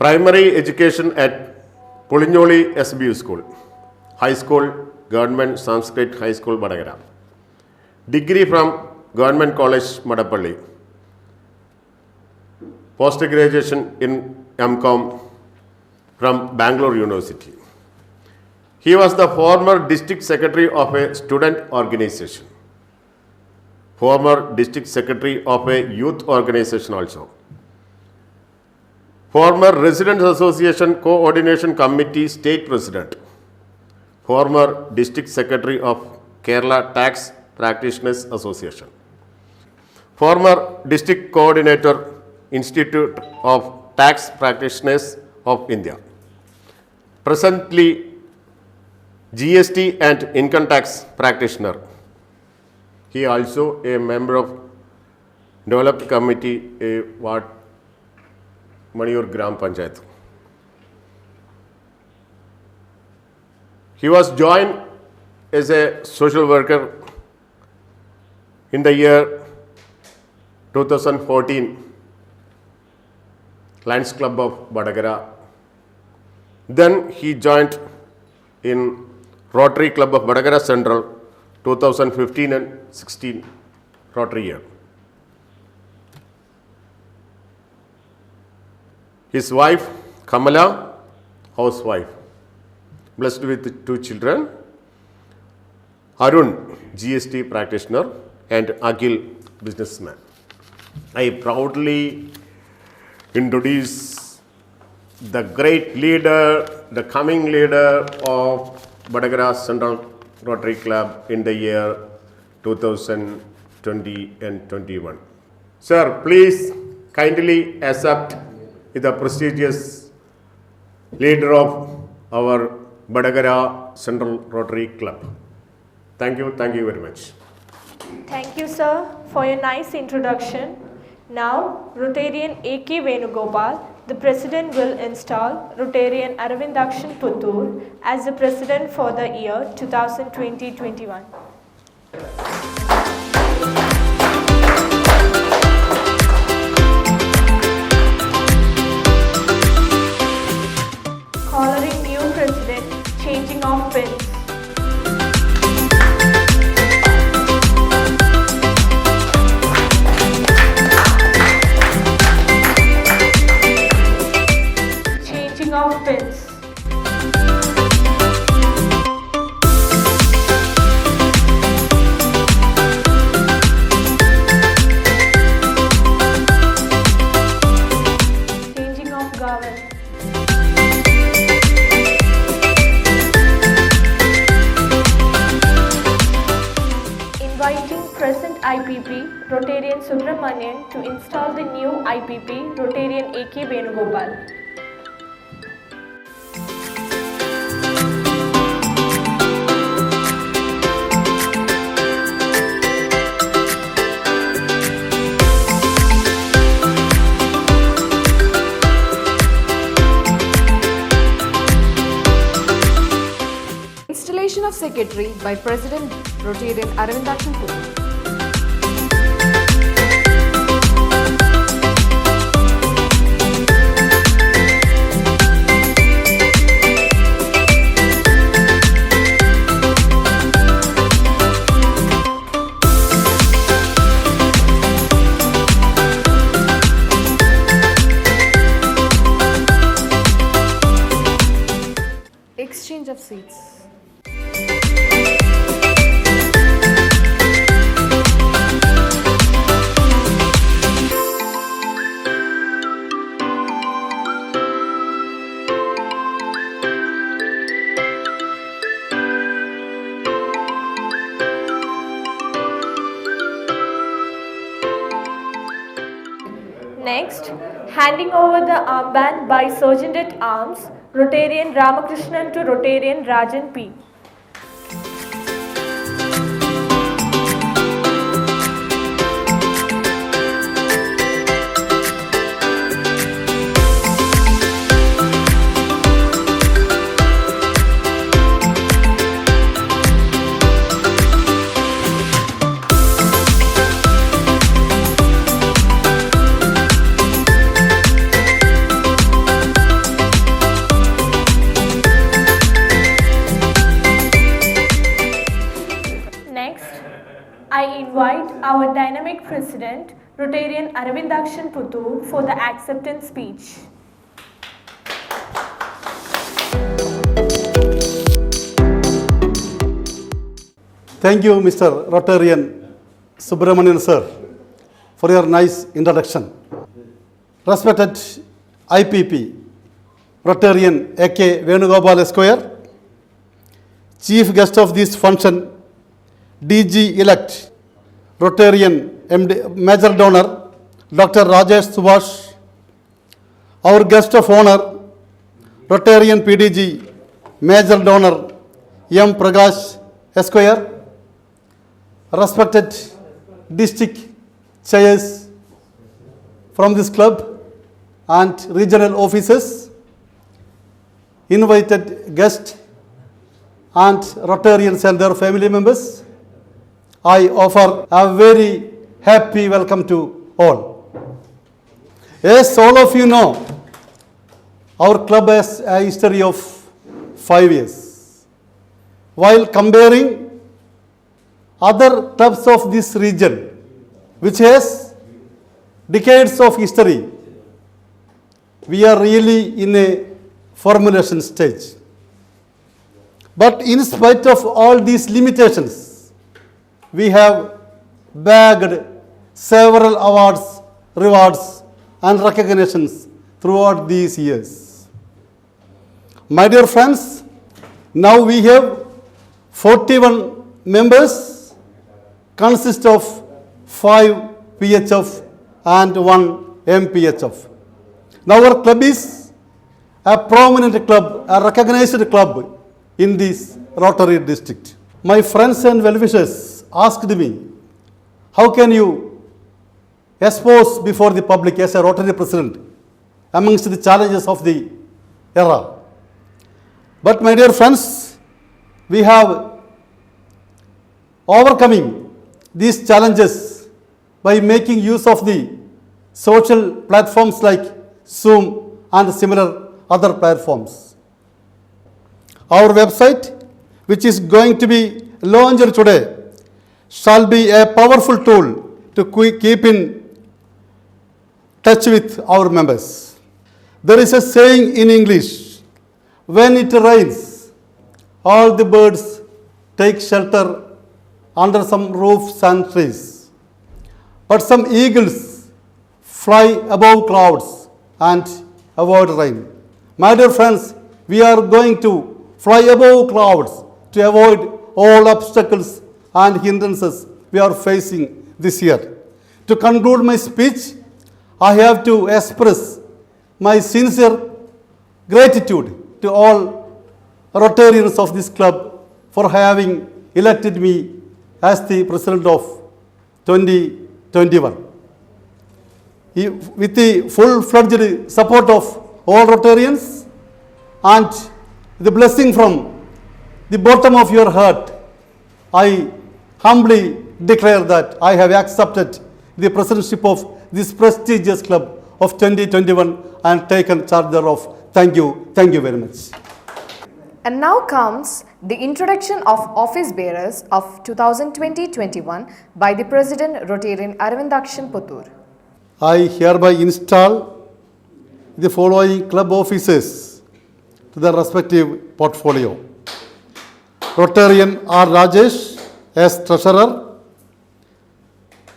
Primary education at Pulignoli SBU School, High School, Government Sanskrit High School, Vadagara. Degree from Government College, Madapalli. Post-graduation in MCom from Bangalore University. He was the former district secretary of a student organization, former district secretary of a youth organization also. Former Residents Association Coordination Committee State President, former District Secretary of Kerala Tax Practitioners Association, former District Coordinator, Institute of Tax Practitioners of India, presently GST and Income Tax Practitioner. He also a member of Developed Committee, Maniyur Gram Panchayat. He was joined as a social worker in the year 2014 Lions Club of Badagara. Then he joined in Rotary Club of Badagara Central 2015 and 16 Rotary year. His wife Kamala, housewife, blessed with 2 children, Arun, GST practitioner, and Akhil, businessman. I proudly introduce the great leader, the coming leader of Badagara Central Rotary Club in the year 2020 and 21. Sir, please kindly accept the prestigious leader of our Badagara Central Rotary Club. Thank you very much. Thank you, sir, for your nice introduction. Now, Rotarian A.K. Venugopal, the President, will install Rotarian Aravindakshan Puttur as the President for the year 2020-21. Collaring new President, changing of pins. Of pins. Changing of garment. Inviting present IPP Rotarian Subramanian to install the new IPP Rotarian A.K. Venugopal. Installation of Secretary by President Rotarian Aravindakshan Puttur. Exchange of seats. Next, handing over the armband by Sergeant at Arms, Rotarian Ramakrishnan to Rotarian Rajan P. I invite our dynamic President, Rotarian Aravindakshan Puttur, for the acceptance speech. Thank you, Mr. Rotarian Subramanian sir, for your nice introduction. Respected IPP, Rotarian A.K. Venugopal Esquire, Chief Guest of this function, DG-elect, Rotarian MD, Major Donor, Dr. Rajesh Subhash, our guest of honor, Rotarian PDG, Major Donor, M. Prakash Esquire, respected district chairs from this club and regional officers, invited guests and Rotarians and their family members, I offer a very happy welcome to all. As all of you know, our club has a history of 5 years. While comparing other clubs of this region, which has decades of history, we are really in a formulation stage. But in spite of all these limitations, we have bagged several awards, rewards, and recognitions throughout these years. My dear friends, now we have 41 members, consist of 5 PHF and 1 MPHF. Now our club is a prominent club, a recognized club in this Rotary district. My friends and well-wishers asked me, how can you expose before the public as a Rotary president amongst the challenges of the era? But my dear friends, we have overcoming these challenges by making use of the social platforms like Zoom and similar other platforms. Our website, which is going to be launched today, shall be a powerful tool to keep in touch with our members. There is a saying in English, when it rains, all the birds take shelter under some roofs and trees. But some eagles fly above clouds and avoid rain. My dear friends, we are going to fly above clouds to avoid all obstacles and hindrances we are facing this year. To conclude my speech, I have to express my sincere gratitude to all Rotarians of this club for having elected me as the president of 2021. With the full-fledged support of all Rotarians and the blessing from the bottom of your heart, I humbly declare that I have accepted the presidentship of this prestigious club of 2021 and taken charge thereof. Thank you very much. And now comes the introduction of office bearers of 2020-21 by the President Rotarian Aravindakshan Puttur. I hereby install the following club officers to their respective portfolio. Rotarian R. Rajesh as Treasurer,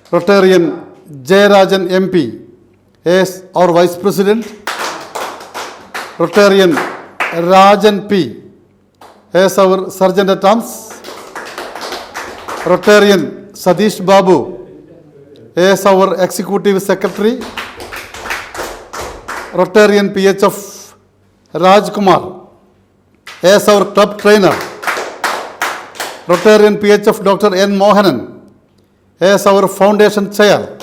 Rotarian J. Rajan MP as our Vice President, Rotarian Rajan P. as our Sergeant at Arms, Rotarian Sadish Babu as our Executive Secretary, Rotarian PHF Raj Kumar as our Club Trainer, Rotarian PHF Dr. N. Mohanan as our Foundation Chair,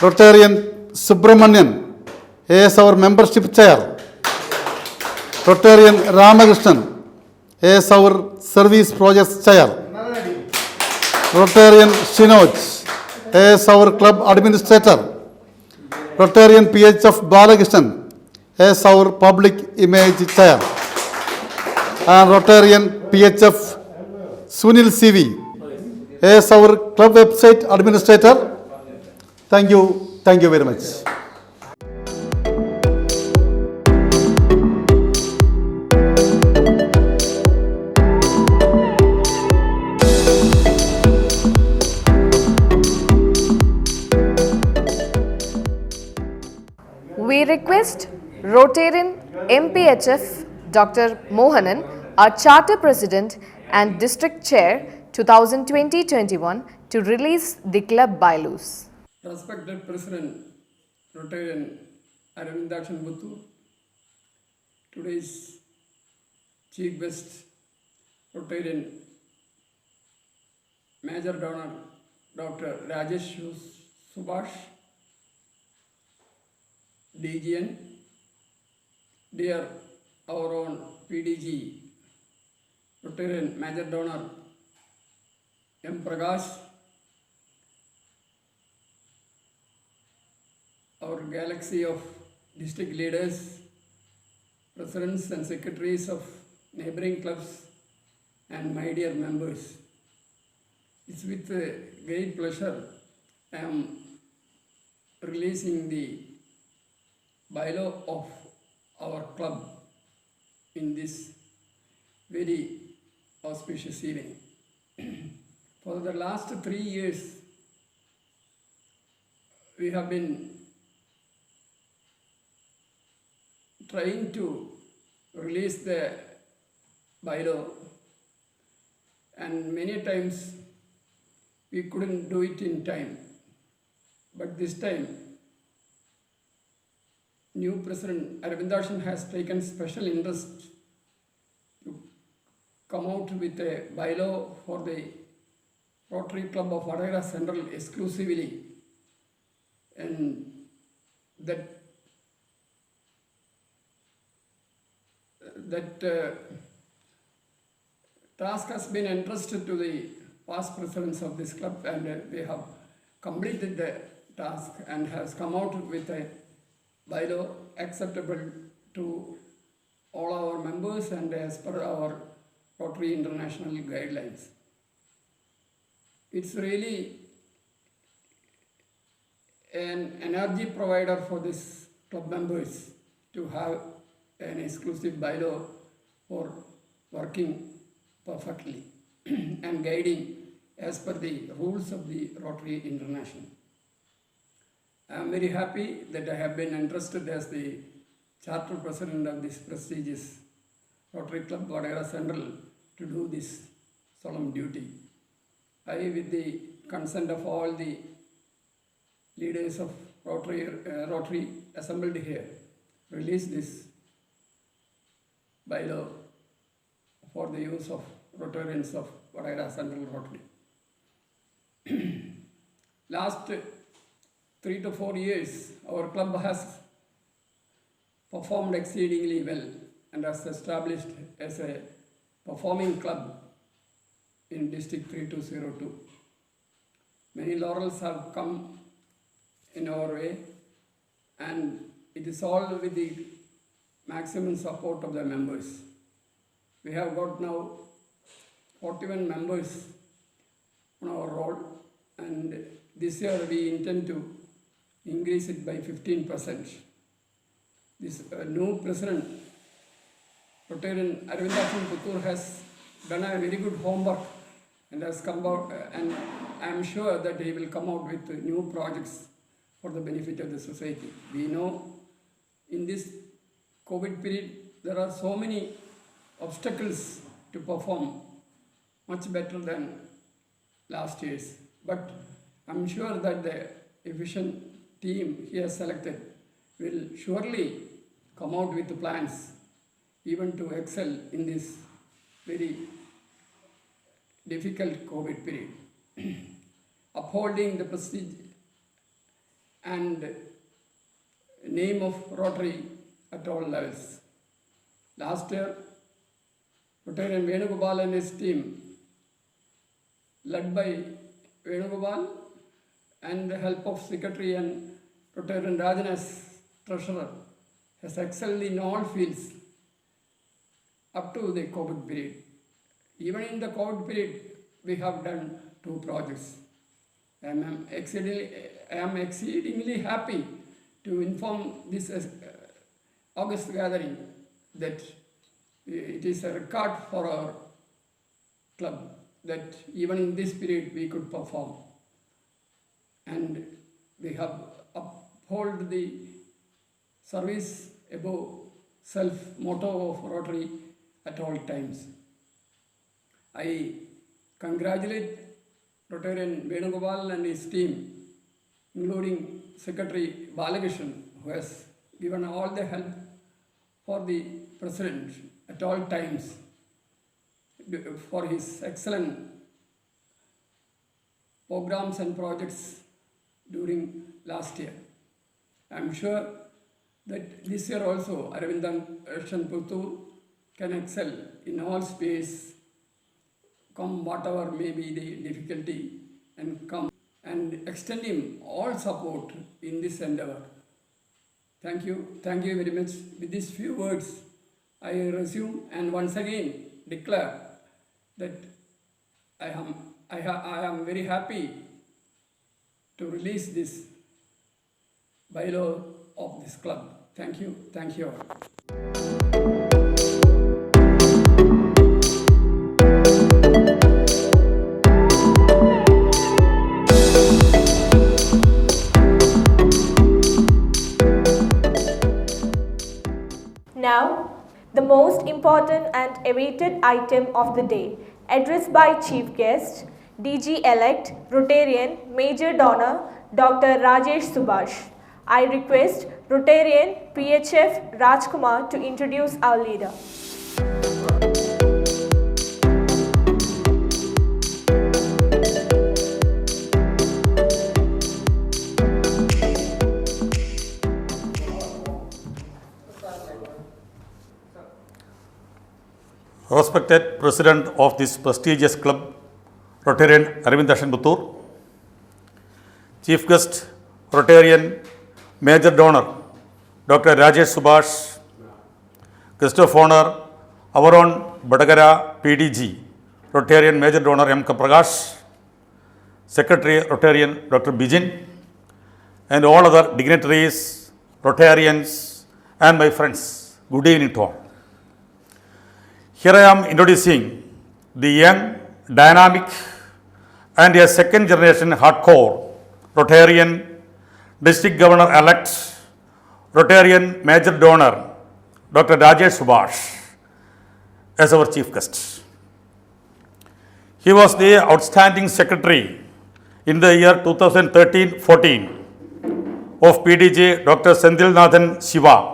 Rotarian Subramanian as our Membership Chair, Rotarian Ramakrishnan as our Service Projects Chair, Rotarian Shinoj as our Club Administrator, Rotarian PHF Balakrishnan as our Public Image Chair, and Rotarian PHF Sunil CV as our Club Website Administrator. Thank you very much. We request Rotarian MPHF Dr. Mohanan, our Charter President and District Chair 2020-21 to release the club bylaws. Respected President Rotarian Aravindakshan Puttur, today's Chief Guest Rotarian Major Donor Dr. Rajesh Subhash, DGN, dear our own PDG, Rotarian Major Donor M. Prakash, our galaxy of district leaders, presidents and secretaries of neighboring clubs, and my dear members. It's with great pleasure I am releasing the bylaw of our club in this very auspicious evening. For the last 3 years, we have been trying to release the bylaw, and many times we couldn't do it in time. But this time, new President Aravindakshan has taken special interest to come out with a bylaw for the Rotary Club of Vadagara Central exclusively, and that task has been entrusted to the past presidents of this club, and they have completed the task and has come out with a bylaw acceptable to all our members and as per our Rotary International guidelines. It's really an energy provider for this club members to have an exclusive bylaw for working perfectly and guiding as per the rules of the Rotary International. I am very happy that I have been entrusted as the charter president of this prestigious Rotary Club Vadagara Central to do this solemn duty. I, with the consent of all the leaders of Rotary assembled here, release this bylaw for the use of Rotarians of Vadagara Central Rotary. Last 3 to 4 years, our club has performed exceedingly well and has established as a performing club in District 3202. Many laurels have come in our way, and it is all with the maximum support of the members. We have got now 41 members on our roll, and this year we intend to increase it by 15%. This new president, Rotarian Aravindakshan Puttur, has done a very good homework and has come out, and I am sure that he will come out with new projects for the benefit of the society. We know in this COVID period there are so many obstacles to perform much better than last year's, but I'm sure that the efficient team he has selected will surely come out with plans even to excel in this very difficult COVID period, upholding the prestige and name of Rotary at all levels. Last year, Rotarian Venugopal and his team, led by Venugopal and the help of Secretary and Rotarian Rajan as Treasurer, has excelled in all fields up to the COVID period. Even in the COVID period, we have done 2 projects. I am exceedingly happy to inform this August gathering that it is a record for our club that even in this period we could perform. And we have upheld the service above self motto of Rotary at all times. I congratulate Rotarian Venugopal and his team, including Secretary Balakrishnan, who has given all the help for the President at all times for his excellent programs and projects during last year. I am sure that this year also Aravindakshan Puttur can excel in all space, come whatever may be the difficulty, and come and extend him all support in this endeavor Thank you very much. With these few words, I resume and once again declare that I am very happy to release this bylaw of this club. Thank you all. Now, the most important and awaited item of the day, addressed by Chief Guest, DG-elect Rotarian Major Donor Dr. Rajesh Subhash. I request Rotarian PHF Rajkumar to introduce our leader. Respected President of this prestigious club, Rotarian Arvind Ashanputtur, Chief Guest, Rotarian Major Donor, Dr. Rajesh Subhash, Guest of Honor, our own Badagara PDG, Rotarian Major Donor M. Prakash, Secretary Rotarian Dr. Bijin, and all other dignitaries, Rotarians, and my friends. Good evening to all. Here I am introducing the young, dynamic, and a second generation hardcore Rotarian District Governor-elect, Rotarian Major Donor, Dr. Rajesh Subhash, as our chief guest. He was the outstanding secretary in the year 2013-14 of PDG Dr. Senthilnathan Shiva,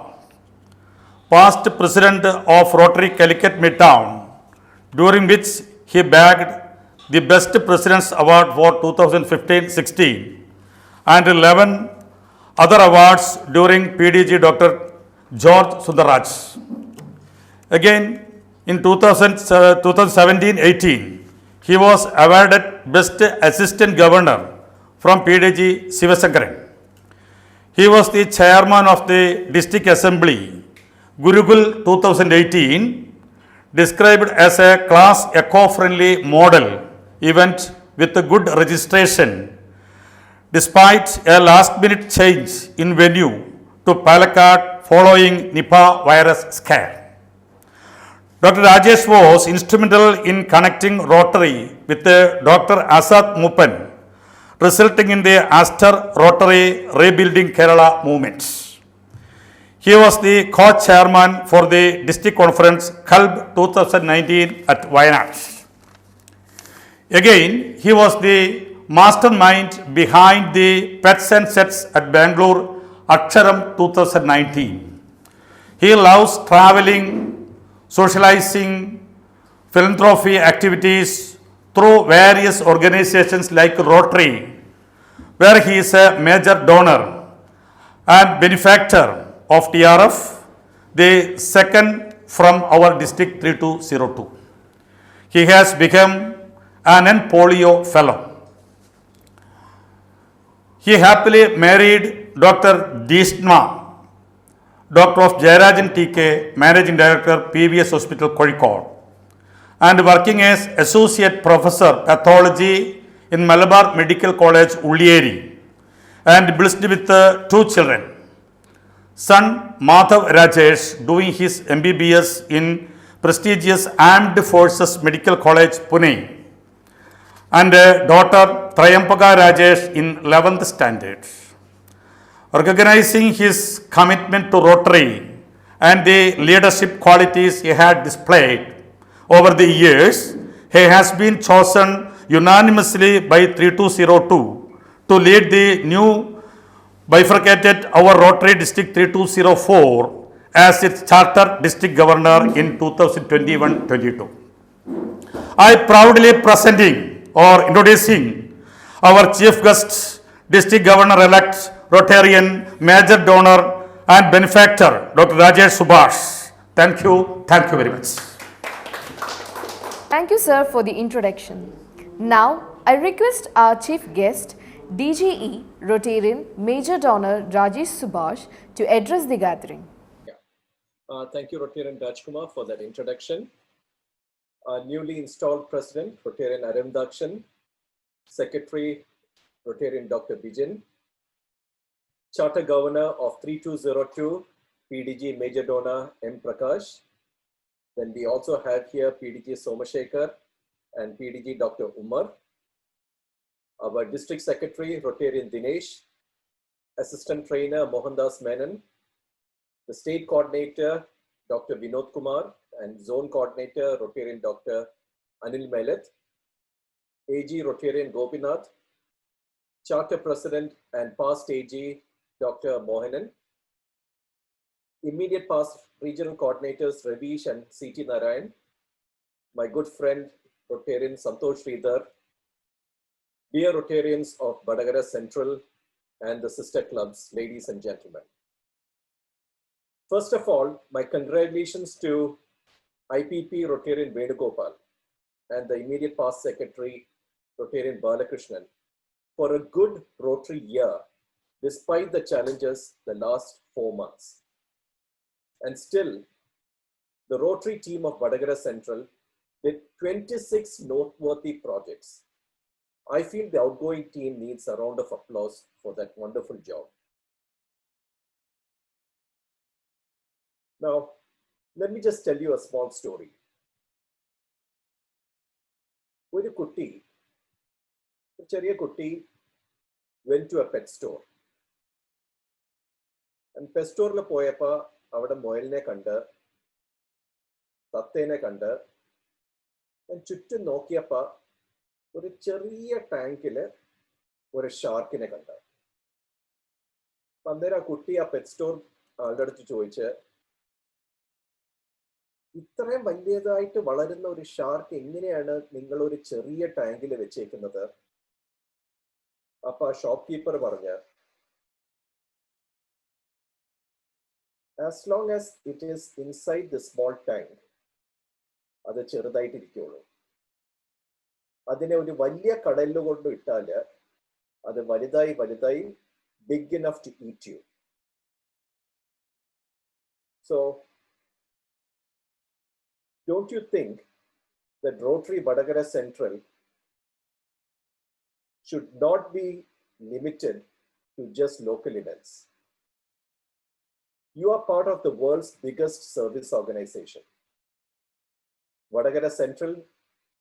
past president of Rotary Calicut Midtown, during which he bagged the Best President's Award for 2015-16 and 11 other awards during PDG Dr. George Sundarraj. Again, in 2017-18, he was awarded Best Assistant Governor from PDG Sivasankaran. He was the chairman of the District Assembly, Gurukul 2018, described as a class eco-friendly model event with a good registration, despite a last-minute change in venue to Palakkad following Nipah virus scare. Dr. Rajesh was instrumental in connecting Rotary with Dr. Asad Mupan, resulting in the Astor Rotary Rebuilding Kerala movement. He was the co-chairman for the district conference Kalb 2019 at Wayanad. Again, he was the mastermind behind the Pets and Sets at Bangalore Aksharam 2019. He loves traveling, socializing, philanthropy activities through various organizations like Rotary, where he is a major donor and benefactor of TRF, the second from our district 3202. He has become an polio fellow. He happily married Dr. Deeshma, Doctor of Jayarajan TK, Managing Director, PVS Hospital, Kozhikode, and working as Associate Professor Pathology in Malabar Medical College, Ulliyeri, and blessed with 2 children. Son Madhav Rajesh doing his MBBS in prestigious Armed Forces Medical College, Pune, and daughter Trayampaka Rajesh in 11th standard. Recognizing his commitment to Rotary and the leadership qualities he had displayed over the years, he has been chosen unanimously by 3202 to lead the new bifurcated our Rotary District 3204 as its charter district governor in 2021-22. I proudly presenting or introducing our chief guest, district governor-elect, Rotarian, major donor and benefactor, Dr. Rajesh Subhash. Thank you very much. Thank you, sir, for the introduction. Now, I request our chief guest, DGE Rotarian Major Donor Rajesh Subhash to address the gathering. Thank you, Rotarian Rajkumar, for that introduction. Newly installed President, Rotarian Arundakshan, Secretary, Rotarian Dr. Bijan, Charter Governor of 3202, PDG Major Donor M. Prakash. Then we also have here PDG Somashekar and PDG Dr. Umar. Our District Secretary, Rotarian Dinesh, Assistant Trainer Mohandas Menon, the State Coordinator, Dr. Vinod Kumar, and Zone Coordinator, Rotarian Dr. Anil Melet, AG Rotarian Gopinath, Charter President and past AG, Dr. Mohanan, immediate past regional coordinators, Ravish and CT Narayan, my good friend, Rotarian Santosh Sridhar, dear Rotarians of Vadagara Central and the sister clubs, ladies and gentlemen. First of all, my congratulations to IPP Rotarian Venugopal and the immediate past secretary, Rotarian Balakrishnan, for a good Rotary year, despite the challenges the last 4 months. And still, the Rotary team of Vadagara Central did 26 noteworthy projects. I feel the outgoing team needs a round of applause for that wonderful job. Now, let me just tell you a small story. ഒരു ചെറിയ കുട്ടി went to a pet store. And pet store പോയപ്പോൾ അവിടെ മുയലിനെ കണ്ട്, തത്തേനെ കണ്ട്, ചുറ്റും നോക്കിയപ്പോൾ ഒരു ചെറിയ ടാങ്കിൽ ഒരു ഷാർക്കിനെ കണ്ട്. അന്നേരം ആ കുട്ടി ആ പെറ്റ് സ്റ്റോർ ആളുടെ അടുത്ത് ചോദിച്ച്, ഇത്രയും വലിയതായിട്ട് വളരുന്ന ഒരു ഷാർക്ക് എങ്ങനെയാണ് നിങ്ങൾ ഒരു ചെറിയ ടാങ്കിൽ വെച്ചേക്കുന്നത്? അപ്പൊ ആ ഷോപ്പ് കീപ്പർ പറഞ്ഞ, as long as it is inside the small tank, അത് ചെറുതായിട്ടിരിക്കുള്ളൂ. അതിനെ ഒരു വലിയ കടലിൽ കൊണ്ട് ഇട്ടാല് അത് വലുതായി വലുതായി big enough to eat you. So, don't you think that Rotary Vadagara Central should not be limited to just local events? You are part of the world's biggest service organization. Vadagara Central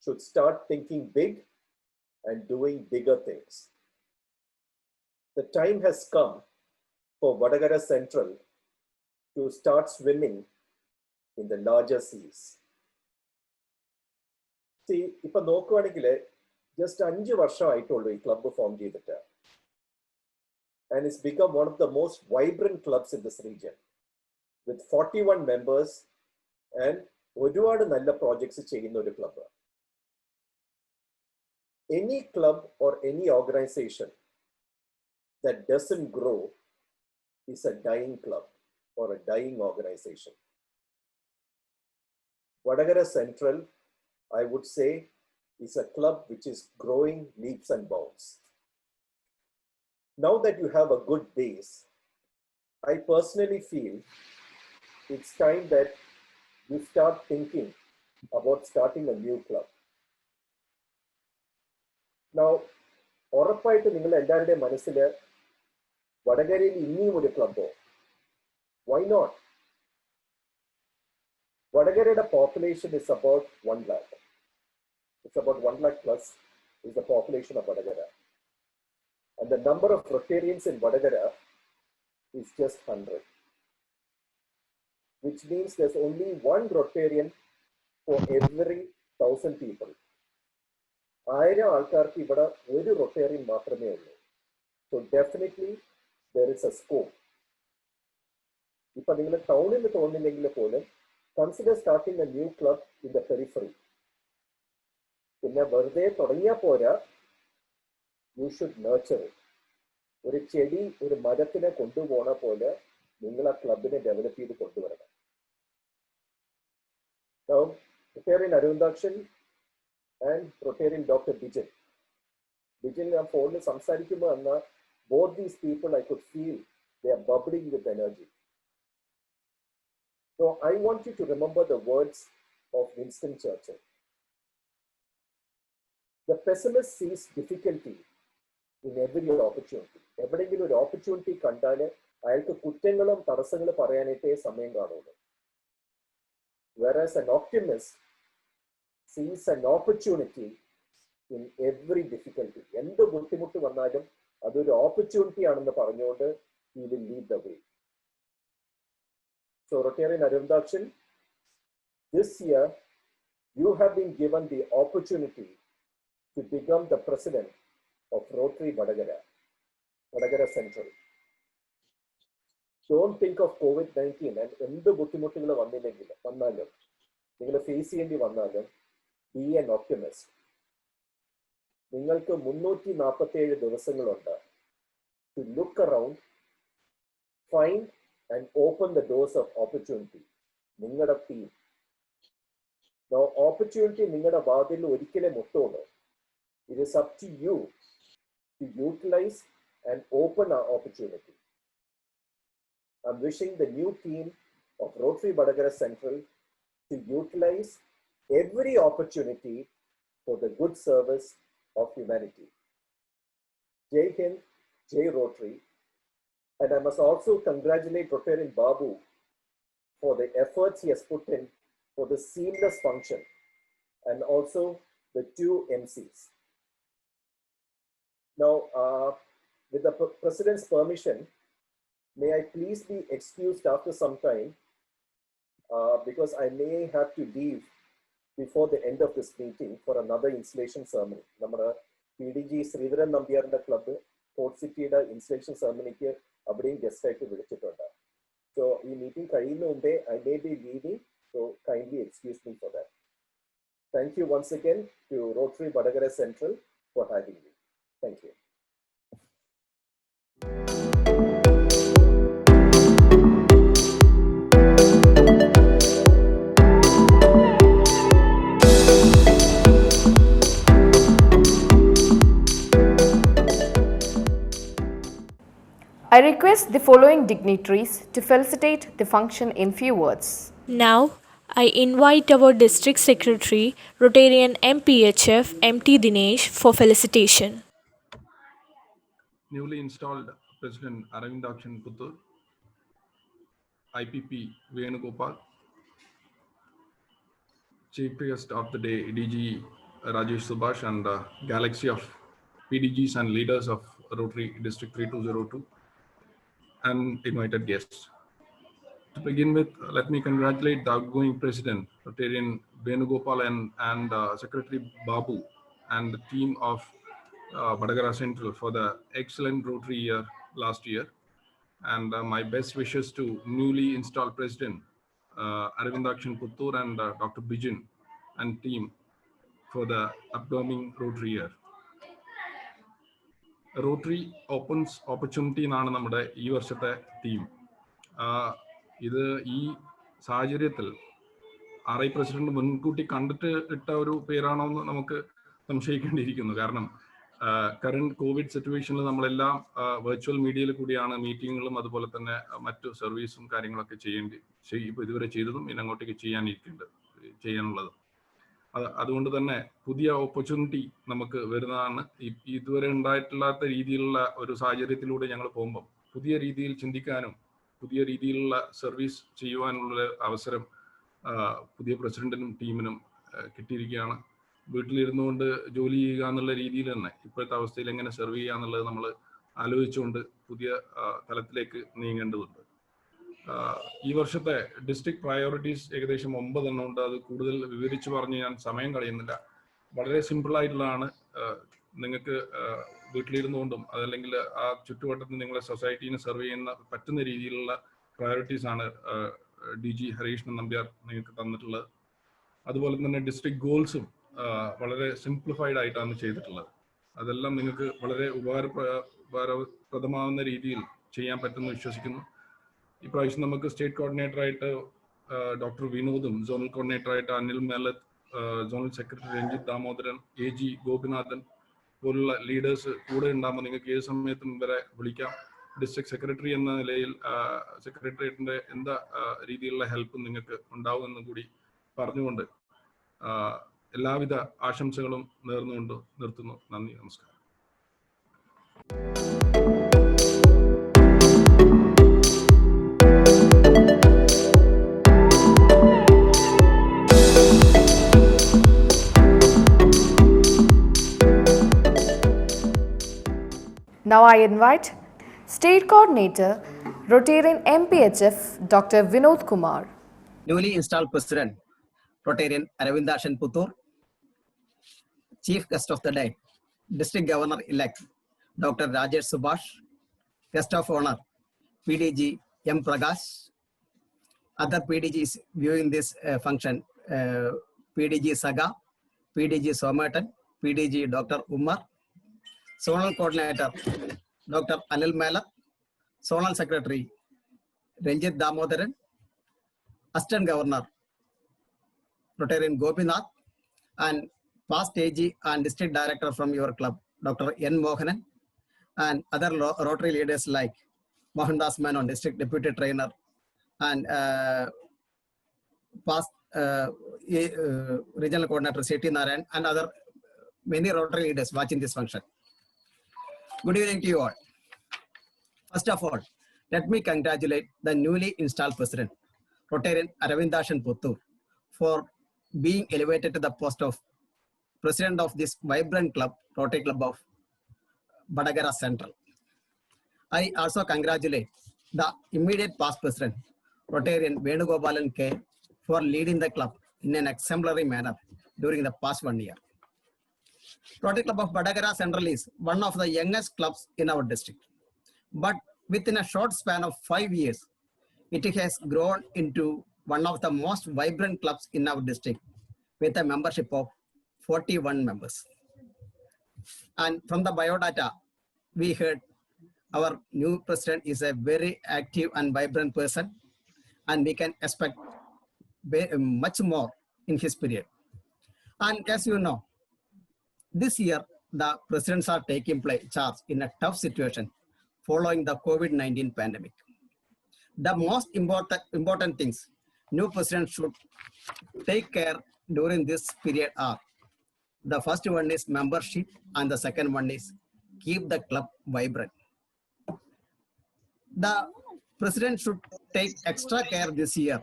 should start thinking big and doing bigger things. The time has come for Vadagara Central to start swimming in the larger seas. See, ഇപ്പൊ നോക്കുവാണെങ്കിൽ just 5 വർഷമായിട്ടുള്ളൂ ഈ club form ചെയ്തിട്ട്. And it's become one of the most vibrant clubs in this region with 41 members and ഒരുപാട് നല്ല projects ചെയ്യുന്ന ഒരു club. Any club or any organization that doesn't grow is a dying club or a dying organization. Vadagara Central, I would say, is a club which is growing leaps and bounds. Now that you have a good base, I personally feel it's time that you start thinking about starting a new club. Now, ഉറപ്പായിട്ട് നിങ്ങൾ എല്ലാവരുടെയും മനസ്സിൽ വടകരയിൽ ഇനിയും ഒരു ക്ലബ്ബോ? Why not? Vadagarada population is about 1 lakh. It's about 1 lakh plus is the population of Vadagara. And the number of Rotarians in Vadagara is just 100. Which means there's only 1 Rotarian for every 1,000 people. 1000 ആൾക്കാർക്ക് ഇവിടെ ഒരു Rotarian മാത്രമേ ഉള്ളൂ. So definitely there is a scope. ഇപ്പൊ നിങ്ങൾ ടൗണിൽ തോന്നില്ലെങ്കിൽ പോലും consider starting a new club in the periphery. പിന്നെ വെറുതെ തുടങ്ങിയാൽ പോരാ, you should nurture it. ഒരു ചെടി ഒരു മരത്തിനെ കൊണ്ടുപോണ പോലെ നിങ്ങൾ ആ ക്ലബിനെ ഡെവലപ്പ് ചെയ്ത് കൊണ്ടുവരണം. Now, Rotarian Arundakshan and Rotarian Dr. Bijan, Bijin ഞാൻ ഫോണിൽ സംസാരിക്കുമ്പോൾ എന്ന both these people I could feel they are bubbling with energy. So I want you to remember the words of Winston Churchill. The pessimist sees difficulty in every opportunity. എവിടെയെങ്കിലും ഒരു opportunity കണ്ടാൽ അയാൾക്ക് കുറ്റങ്ങളും തടസ്സങ്ങളും പറയാനായിട്ടേ സമയം കാണുള്ളൂ. Whereas an optimist sees an opportunity in every difficulty. എന്ത് ബുദ്ധിമുട്ട് വന്നാലും അതൊരു ഓപ്പർച്യൂണിറ്റി ആണെന്ന് പറഞ്ഞുകൊണ്ട് he will lead the way. So Rotarian Arundakshan, this year you have been given the opportunity to become the president of Rotary Vadagara Central. Don't think of COVID-19 and എന്ത് ബുദ്ധിമുട്ടുകൾ വന്നാലും നിങ്ങൾ ഫേസ് ചെയ്യേണ്ടി വന്നാലും be an optimist. നിങ്ങൾക്ക് 347 ദിവസങ്ങളുണ്ട് to look around, find and open the doors of opportunity. നിങ്ങളുടെ team. Now opportunity നിങ്ങളുടെ വാതിൽ ഒരിക്കലേ മുട്ടുള്ളൂ. It is up to you to utilize and open our opportunity. I'm wishing the new team of Rotary Vadagara Central to utilize every opportunity for the good service of humanity. Jai Hind, Jai Rotary. And I must also congratulate Rotarian Babu for the efforts he has put in for the seamless function and also the 2 MCs. Now, with the President's permission, may I please be excused after some time because I may have to leave before the end of this meeting for another installation ceremony. നമ്മുടെ PDG Sreedharan നമ്പ്യാറിന്റെ club fort സിറ്റിയുടെ installation സെറമണിക്ക് അവിടെയും guest ആയിട്ട് വിളിച്ചിട്ടുണ്ട്. So ഈ meeting കഴിയുന്ന മുമ്പേ I may be leaving, so kindly excuse me for that. Thank you once again to Rotary Vadakara central for having me. Thank you. I request the following dignitaries to felicitate the function in few words. Now, I invite our District Secretary, Rotarian MPHF, MT Dinesh, for felicitation. Newly installed President Aravindakshan Puttur, IPP Venugopal, Chief Guest of the Day DG Rajesh Subhash, and galaxy of PDGs and leaders of Rotary District 3202, and invited guests. To begin with, let me congratulate the outgoing President, Rotarian Venugopal, and Secretary Babu, and the team of Vadagara Central for the excellent Rotary year last year. And my best wishes to newly installed President Aravindakshan Puttur and Dr. Bijan and team for the upcoming Rotary year. Rotary opens opportunity എന്നാണ് നമ്മുടെ ഈ വർഷത്തെ theme. ഇത് ഈ സാഹചര്യത്തിൽ RI president മുൻകൂട്ടി കണ്ടിട്ട് ഇട്ട ഒരു പേരാണോ എന്ന് നമുക്ക് സംശയിക്കേണ്ടിയിരിക്കുന്നു. കാരണം കറണ്ട് കോവിഡ് സിറ്റുവേഷനിൽ നമ്മളെല്ലാം വെർച്വൽ മീഡിയയിൽ കൂടിയാണ് മീറ്റിങ്ങുകളും അതുപോലെ തന്നെ മറ്റു സർവീസും കാര്യങ്ങളൊക്കെ ഇപ്പോൾ ഇതുവരെ ചെയ്തതും ഇനി അങ്ങോട്ടേക്ക് ചെയ്യാനുള്ളതും. അതുകൊണ്ട് തന്നെ പുതിയ ഓപ്പർച്യൂണിറ്റി നമുക്ക് വരുന്നതാണ്. ഇതുവരെ ഉണ്ടായിട്ടില്ലാത്ത രീതിയിലുള്ള ഒരു സാഹചര്യത്തിലൂടെ ഞങ്ങൾ പോകുമ്പം പുതിയ രീതിയിൽ ചിന്തിക്കാനും പുതിയ രീതിയിലുള്ള സർവീസ് ചെയ്യുവാനുള്ള അവസരം പുതിയ പ്രസിഡന്റിനും ടീമിനും കിട്ടിയിരിക്കുകയാണ്. വീട്ടിലിരുന്നുകൊണ്ട് ജോലി ചെയ്യുക എന്നുള്ള രീതിയിൽ തന്നെ ഇപ്പോഴത്തെ അവസ്ഥയിൽ എങ്ങനെ സെർവ് ചെയ്യുക എന്നുള്ളത് നമ്മൾ ആലോചിച്ചുകൊണ്ട് പുതിയ തലത്തിലേക്ക് നീങ്ങേണ്ടതുണ്ട്. ഈ വർഷത്തെ ഡിസ്ട്രിക്ട് പ്രയോറിറ്റീസ് ഏകദേശം 9 എണ്ണം ഉണ്ട്. അത് കൂടുതൽ വിവരിച്ചു പറഞ്ഞ് ഞാൻ സമയം കളയുന്നില്ല. വളരെ സിമ്പിളായിട്ടുള്ളതാണ്. നിങ്ങൾക്ക് വീട്ടിലിരുന്നുകൊണ്ടും അതല്ലെങ്കിൽ ആ ചുറ്റുവട്ടത്തിൽ നിങ്ങളെ സൊസൈറ്റീനെ സെർവ് ചെയ്യുന്ന പറ്റുന്ന രീതിയിലുള്ള പ്രയോറിറ്റീസ് ആണ് DG ഹരീഷ് നമ്പ്യാർ നിങ്ങൾക്ക് തന്നിട്ടുള്ളത്. അതുപോലെ തന്നെ ഡിസ്ട്രിക്ട് ഗോൾസും വളരെ സിംപ്ലിഫൈഡ് ആയിട്ടാണ് ചെയ്തിട്ടുള്ളത്. അതെല്ലാം നിങ്ങൾക്ക് വളരെ ഉപകാരപ്രദമാവുന്ന രീതിയിൽ ചെയ്യാൻ പറ്റുമെന്ന് വിശ്വസിക്കുന്നു. ഇപ്രാവശ്യം നമുക്ക് സ്റ്റേറ്റ് കോർഡിനേറ്ററായിട്ട് ഡോക്ടർ വിനോദും, സോണൽ കോർഡിനേറ്ററായിട്ട് Anil Melath, zonal secretary Ranjith Damodaran, AG Gopinathan, പോലുള്ള ലീഡേഴ്സ് കൂടെ ഉണ്ടാകുമ്പോൾ നിങ്ങൾക്ക് ഏത് സമയത്തും ഇവരെ വിളിക്കാം. ഡിസ്ട്രിക്ട് സെക്രട്ടറി എന്ന നിലയിൽ സെക്രട്ടേറിയറ്റിന്റെ എന്താ രീതിയിലുള്ള ഹെൽപ്പ് നിങ്ങൾക്ക് ഉണ്ടാവുമെന്നും കൂടി പറഞ്ഞുകൊണ്ട് എല്ലാവിധ ആശംസകളും നേർന്നുകൊണ്ട് നിർത്തുന്നു. നന്ദി, നമസ്കാരം. Now I invite State Coordinator, Rotarian MPHF, Dr. Vinod Kumar. Newly installed President, Rotarian Aravindashan Puttur, Chief Guest of the Day, District Governor-elect, Dr. Rajesh Subhash, Guest of Honor, PDG M. Prakash, other PDGs viewing this function, PDG Saga, PDG Somatan, PDG Dr. Umar, Zonal Coordinator, Dr. Anil Malak, Zonal Secretary, Ranjit Damodaran, Assistant Governor, Rotarian Gopinath, and past AG and District Director from your club, Dr. N. Mohanan, and other Rotary leaders like Mohandas Menon, District Deputy Trainer, and past Regional Coordinator, Seti Narayan, and other many Rotary leaders watching this function. Good evening to you all. First of all, let me congratulate the newly installed President, Rotarian Aravindashan Puttur, for being elevated to the post of President of this vibrant club, Rotary Club of Badagara Central. I also congratulate the immediate past President, Rotarian Venugopalan K, for leading the club in an exemplary manner during the past 1 year. Rotary Club of Badagara Central is one of the youngest clubs in our district. But within a short span of 5 years, it has grown into one of the most vibrant clubs in our district with a membership of 41 members. And from the biodata, we heard our new president is a very active and vibrant person, and we can expect much more in his period. And as you know, this year, the presidents are taking charge in a tough situation following the COVID-19 pandemic. The most important things new president should take care during this period are: the first one is membership, and the second one is keep the club vibrant. The president should take extra care this year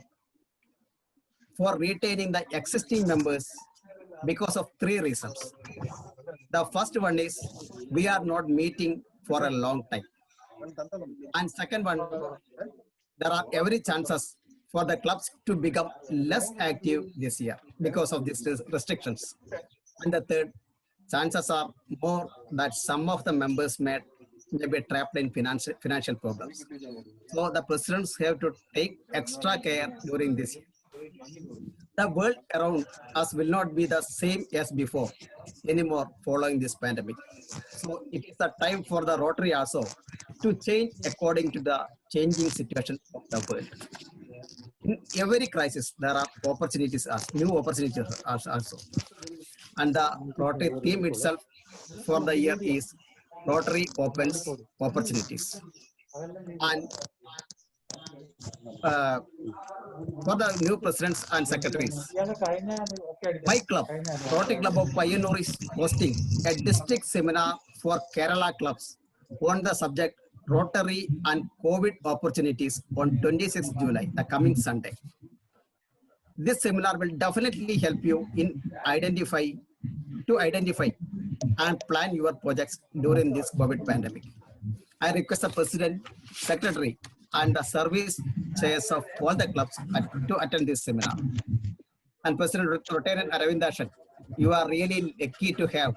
for retaining the existing members because of 3 reasons. The first one is we are not meeting for a long time. And second one, there are every chances for the clubs to become less active this year because of these restrictions. And the third, chances are more that some of the members may be trapped in financial problems. So the presidents have to take extra care during this year. The world around us will not be the same as before anymore following this pandemic. So it is the time for the Rotary also to change according to the changing situation of the world. In every crisis, there are opportunities, new opportunities also. And the Rotary theme itself for the year is Rotary opens opportunities. And for the new presidents and secretaries, my club, Rotary Club of Payyanur, is hosting a district seminar for Kerala clubs on the subject Rotary and COVID opportunities on 26th July, the coming Sunday. This seminar will definitely help you in identify and plan your projects during this COVID pandemic. I request the president, secretary, and the service chairs of all the clubs to attend this seminar. And President Rotarian Aravindashan, you are really lucky to have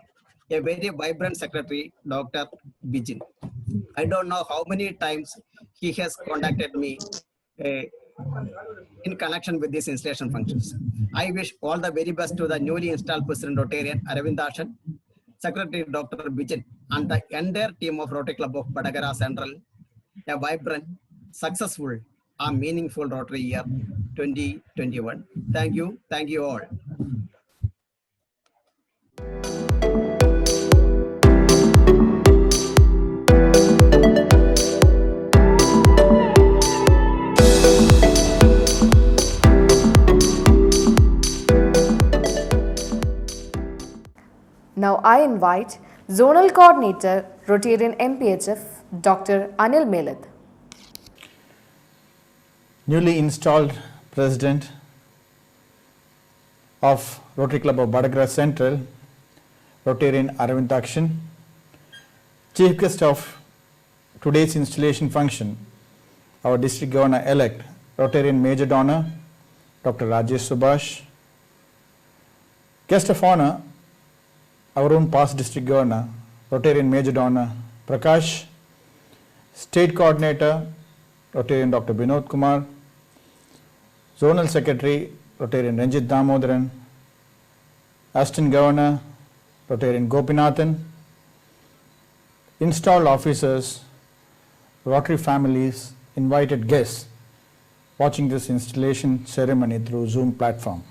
a very vibrant secretary, Dr. Bijin. I don't know how many times he has contacted me in connection with these installation functions. I wish all the very best to the newly installed President Rotarian Aravindashan, Secretary Dr. Bijin, and the entire team of Rotary Club of Badagara Central, a vibrant, successful, and meaningful Rotary year 2021. Thank you all. Now I invite Zonal Coordinator, Rotarian MPHF, Dr. Anil Melad. Newly installed President of Rotary Club of Badagra Central, Rotarian Aravind Dakshin, Chief Guest of today's installation function, our District Governor-elect, Rotarian Major Donor, Dr. Rajesh Subhash, Guest of Honor, our own past District Governor, Rotarian Major Donor Prakash, State Coordinator, Rotarian Dr. Binod Kumar, Zonal Secretary, Rotarian Ranjit Damodaran, Assistant Governor, Rotarian Gopinathan, installed officers, Rotary families, invited guests watching this installation ceremony through Zoom platform.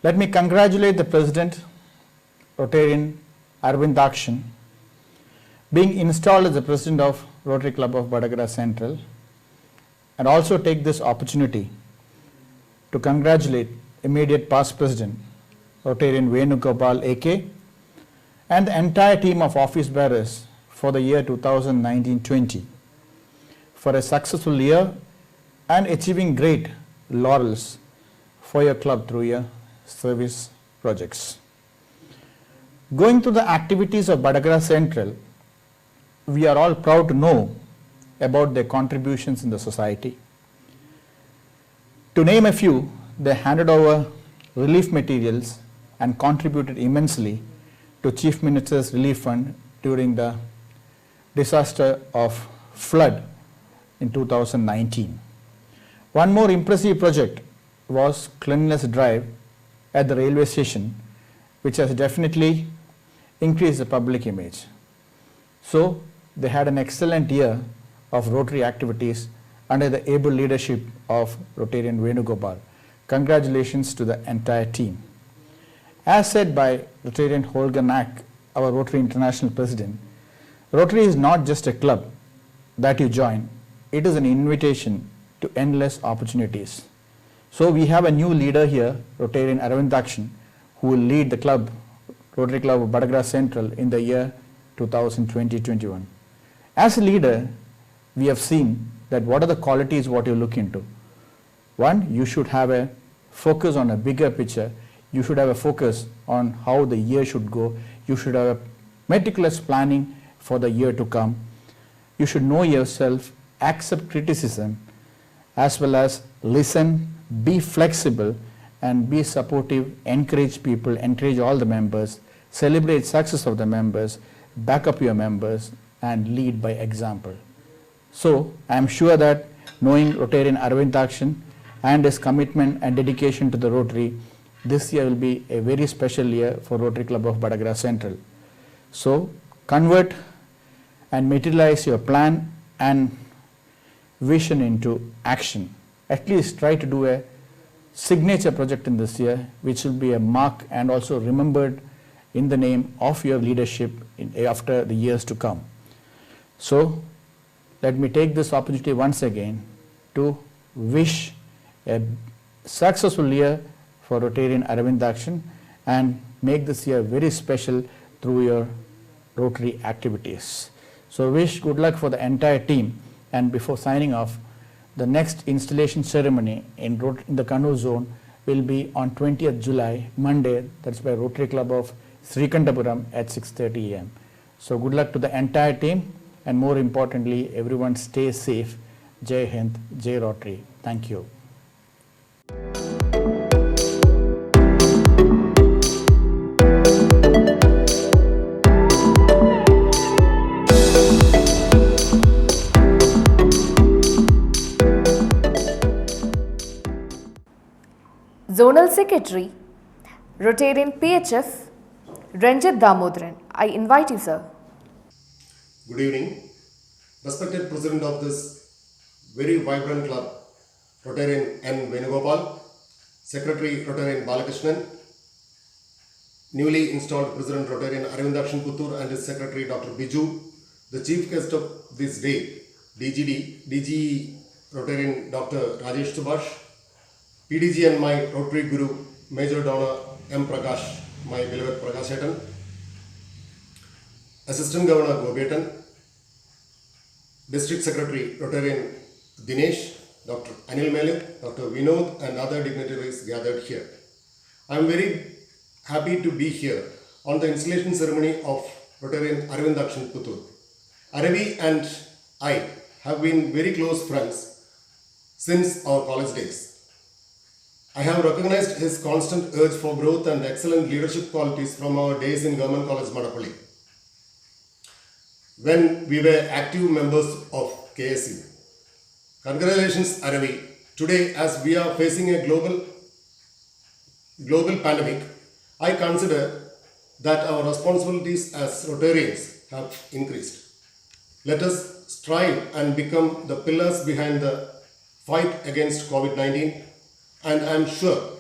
Let me congratulate the President, Rotarian Aravind Dakshin, being installed as the President of Rotary Club of Badagra Central, and also take this opportunity to congratulate immediate past President, Rotarian Venugopal AK, and the entire team of office bearers for the year 2019-20 for a successful year and achieving great laurels for your club through your service projects. Going through the activities of Badagra Central, we are all proud to know about their contributions in the society. To name a few, they handed over relief materials and contributed immensely to Chief Minister's Relief Fund during the disaster of flood in 2019. One more impressive project was cleanliness drive at the railway station, which has definitely increased the public image. So they had an excellent year of Rotary activities under the able leadership of Rotarian Venugopal. Congratulations to the entire team. As said by Rotarian Holger Nack, our Rotary International President, Rotary is not just a club that you join, it is an invitation to endless opportunities. So we have a new leader here, Rotarian Aravind Dakshin, who will lead the club, Rotary Club of Badagra Central, in the year 2020-21. As a leader, we have seen that what are the qualities what you look into. One, you should have a focus on a bigger picture. You should have a focus on how the year should go. You should have a meticulous planning for the year to come. You should know yourself, accept criticism, as well as listen, be flexible, and be supportive, encourage people, encourage all the members, celebrate success of the members, back up your members, and lead by example. So I am sure that knowing Rotarian Aravind Dakshin and his commitment and dedication to the Rotary, this year will be a very special year for Rotary Club of Badagra Central. So convert and materialize your plan and vision into action. At least try to do a signature project in this year, which will be a mark and also remembered in the name of your leadership after the years to come. So let me take this opportunity once again to wish a successful year for Rotarian Aravind Dakshin and make this year very special through your Rotary activities. So wish good luck for the entire team, and before signing off, the next installation ceremony in the Kannur zone will be on 20th July, Monday, that's by Rotary Club of Srikantapuram at 6:30 AM. So good luck to the entire team, and more importantly, everyone stay safe. Jai Hind, Jai Rotary. Thank you. Zonal Secretary, Rotarian PHF, Ranjit Damodaran. I invite you, sir. Good evening. Respected President of this very vibrant club, Rotarian N. Venugopal, Secretary Rotarian Balakrishnan, newly installed President Rotarian Aravind Dakshin Puttur and his Secretary Dr. Biju, the Chief Guest of this day, DG Rotarian Dr. Rajesh Subhash, PDG and my Rotary Guru, Major Donor M. Prakash, my beloved Prakashetan, Assistant Governor Gobetan, District Secretary Rotarian Dinesh, Dr. Anil Melik, Dr. Vinod, and other dignitaries gathered here. I am very happy to be here on the installation ceremony of Rotarian Aravindakshan Puttur. Aravi and I have been very close friends since our college days. I have recognized his constant urge for growth and excellent leadership qualities from our days in Government College Madapalli, when we were active members of KSU. Congratulations, Aravi. Today, as we are facing a global pandemic, I consider that our responsibilities as Rotarians have increased. Let us strive and become the pillars behind the fight against COVID-19, and I am sure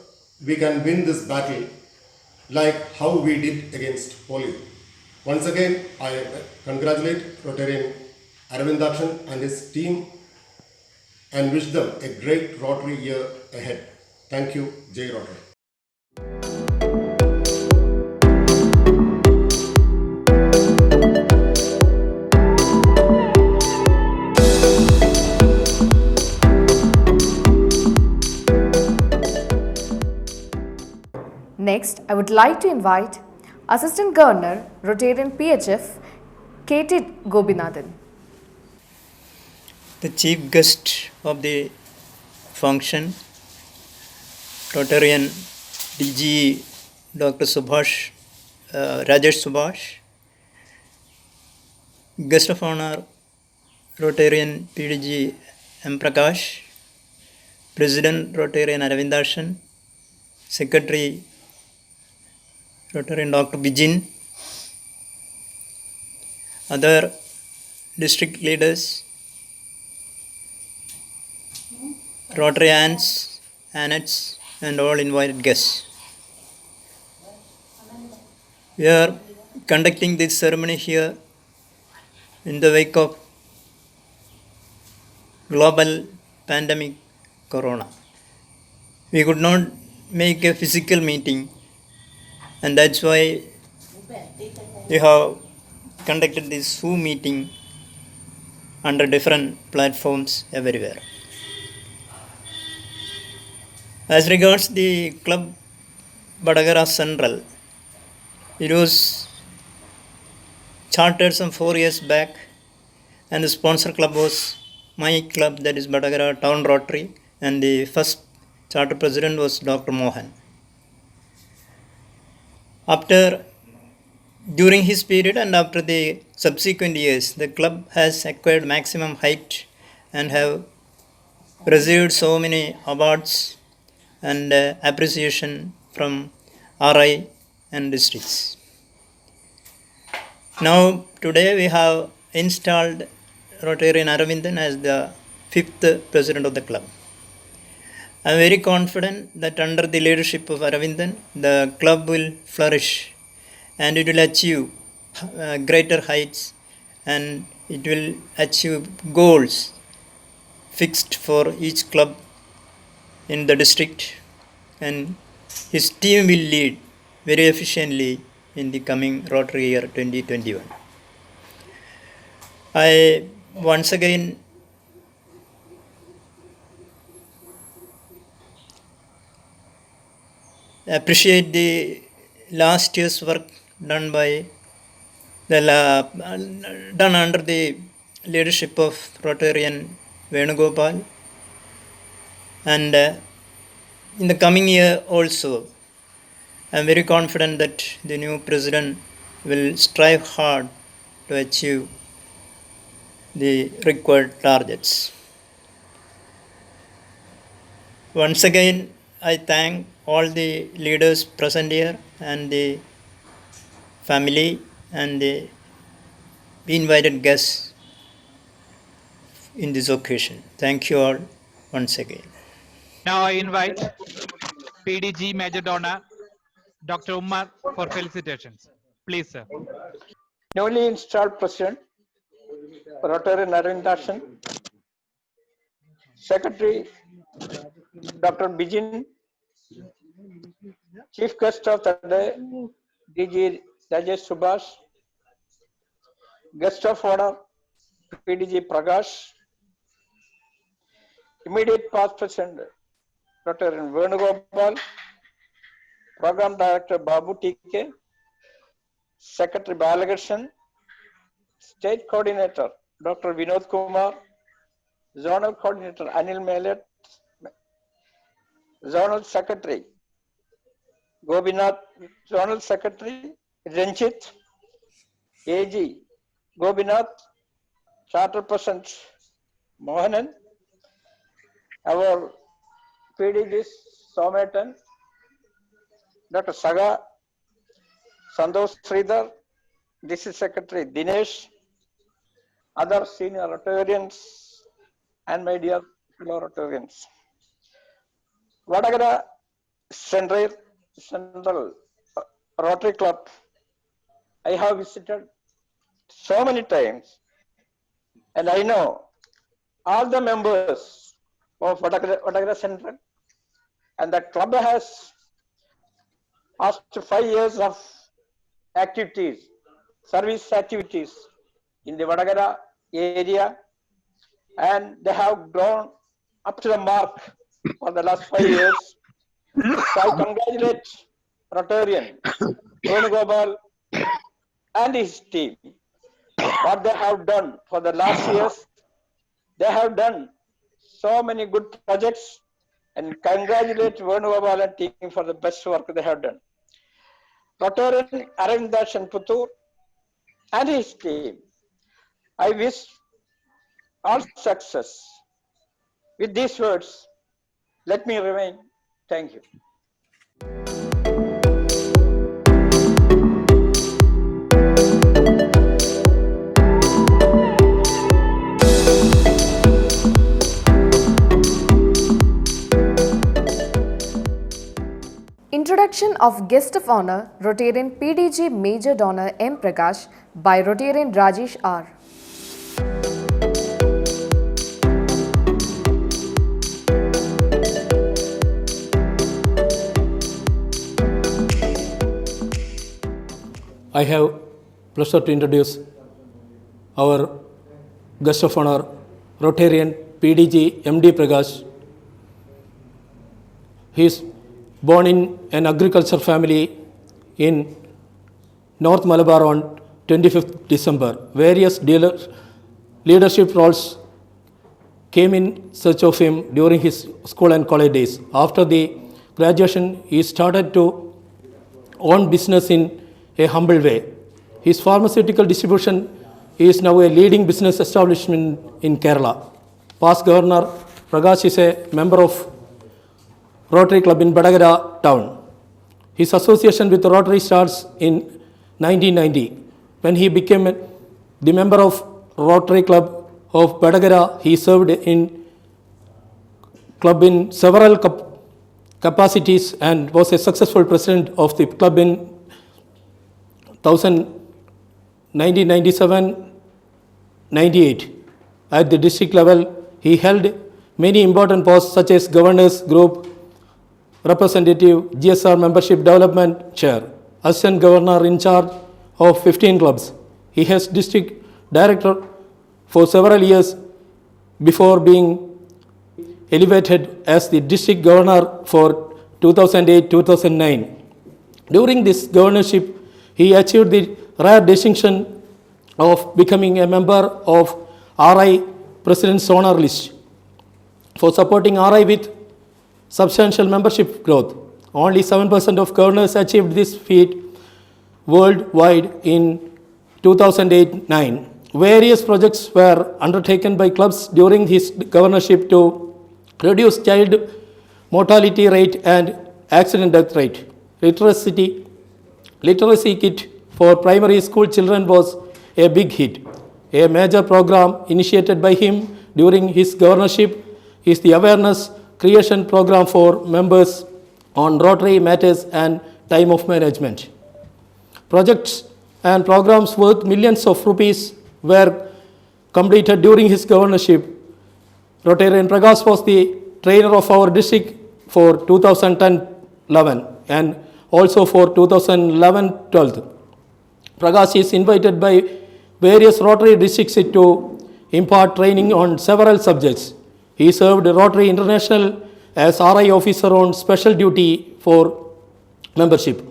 we can win this battle like how we did against polio. Once again, I congratulate Rotarian Aravindakshan and his team and wish them a great Rotary year ahead. Thank you, Jai Rotary. Next, I would like to invite Assistant Governor, Rotarian PHF, K.T. Gobinathan. The chief guest of the function, Rotarian DG Dr. Rajesh Subhash, guest of honor, Rotarian PDG M. Prakash, President Rotarian Aravindakshan, Secretary Rotarian Dr. Bijin, other district leaders, Rotarians, Annettes, and all invited guests. We are conducting this ceremony here in the wake of global pandemic corona. We could not make a physical meeting, and that's why we have conducted this Zoom meeting under different platforms everywhere. As regards the club Badagara Central, it was chartered some 4 years back, and the sponsor club was my club, that is Badagara Town Rotary, and the first charter president was Dr. Mohan. During his period and after the subsequent years, the club has acquired maximum height and have received so many awards and appreciation from RI and districts. Now, today we have installed Rotarian Aravindan as the 5th president of the club. I am very confident that under the leadership of Aravindan, the club will flourish and it will achieve greater heights, and it will achieve goals fixed for each club in the district, and his team will lead very efficiently in the coming Rotary year 2021. I once again appreciate the last year's work done under the leadership of Rotarian Venugopal, and in the coming year also I am very confident that the new president will strive hard to achieve the required targets. Once again, I thank all the leaders present here and the family and the invited guests in this occasion. Thank you all once again. Now I invite PDG Major Donor Dr. Umar for felicitations. Please, sir. Newly installed President, Rotarian Aravindakshan, Secretary, Dr. Bijin, Chief guest of the day, DG Rajesh Subhash. Guest of honor, PDG Prakash. Immediate past president, Dr. Venugopal. Program Director Babu TK. Secretary Balakrishnan. State Coordinator, Dr. Vinod Kumar. Zonal Coordinator, Anil Melet. Zonal Secretary, Gobinath. Zonal Secretary, Renchit. AG, Gobinath. Charter Person, Mohanan. Our PDG Somatan, Dr. Saga, Santosh Sridhar, District Secretary Dinesh, other senior Rotarians, and my dear fellow Rotarians. Vadagara Central Rotary Club, I have visited so many times, and I know all the members of Vadagara Central, and the club has after 5 years of activities, service activities in the Vadagara area, and they have grown up to the mark for the last 5 years. So I congratulate Rotarian Venugopal and his team. What they have done for the last years, they have done so many good projects, and congratulate Venugopal and team for the best work they have done. Rotarian Aravindashan Puttur and his team, I wish all success. With these words, let me remain. Thank you. Introduction of Guest of Honor, Rotarian PDG Major Donor M. Prakash by Rotarian Rajesh R. I have pleasure to introduce our guest of honor, Rotarian PDG MD Prakash. He is born in an agriculture family in North Malabar on 25th December. Various leadership roles came in search of him during his school and college days. After the graduation, he started to own business in a humble way. His pharmaceutical distribution is now a leading business establishment in Kerala. Past Governor Prakash is a member of Rotary Club in Vadagara town. His association with Rotary starts in 1990. When he became the member of Rotary Club of Vadagara, he served in club in several capacities and was a successful president of the club in 1997-98. At the district level, he held many important posts such as Governors Group Representative, GSR Membership Development Chair, Assistant Governor in charge of 15 clubs. He has district director for several years before being elevated as the district governor for 2008-2009. During this governorship, he achieved the rare distinction of becoming a member of RI President's Honor List for supporting RI with substantial membership growth. Only 7% of governors achieved this feat worldwide in 2008-9. Various projects were undertaken by clubs during his governorship to reduce child mortality rate and accident death rate. Literacy kit for primary school children was a big hit. A major program initiated by him during his governorship is the awareness creation program for members on Rotary matters and time of management. Projects and programs worth millions of rupees were completed during his governorship. Rotarian Prakash was the trainer of our district for 2010 2011 and also for 2011-12. Prakash is invited by various Rotary districts to impart training on several subjects. He served Rotary International as RI officer on special duty for membership.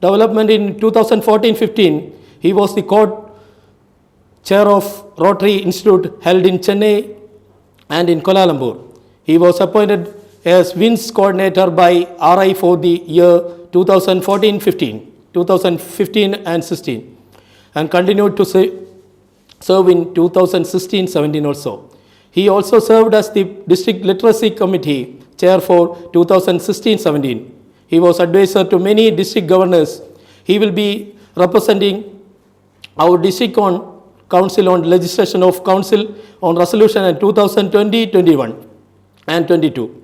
Development in 2014-15, he was the co-chair of Rotary Institute held in Chennai and in Kuala Lumpur. He was appointed as WINS coordinator by RI for the year 2014-15, 2015 and 16, and continued to serve in 2016-17 also. He also served as the District Literacy Committee chair for 2016-17. He was advisor to many district governors. He will be representing our district council on legislation of council on resolution in 2020-21 and 22.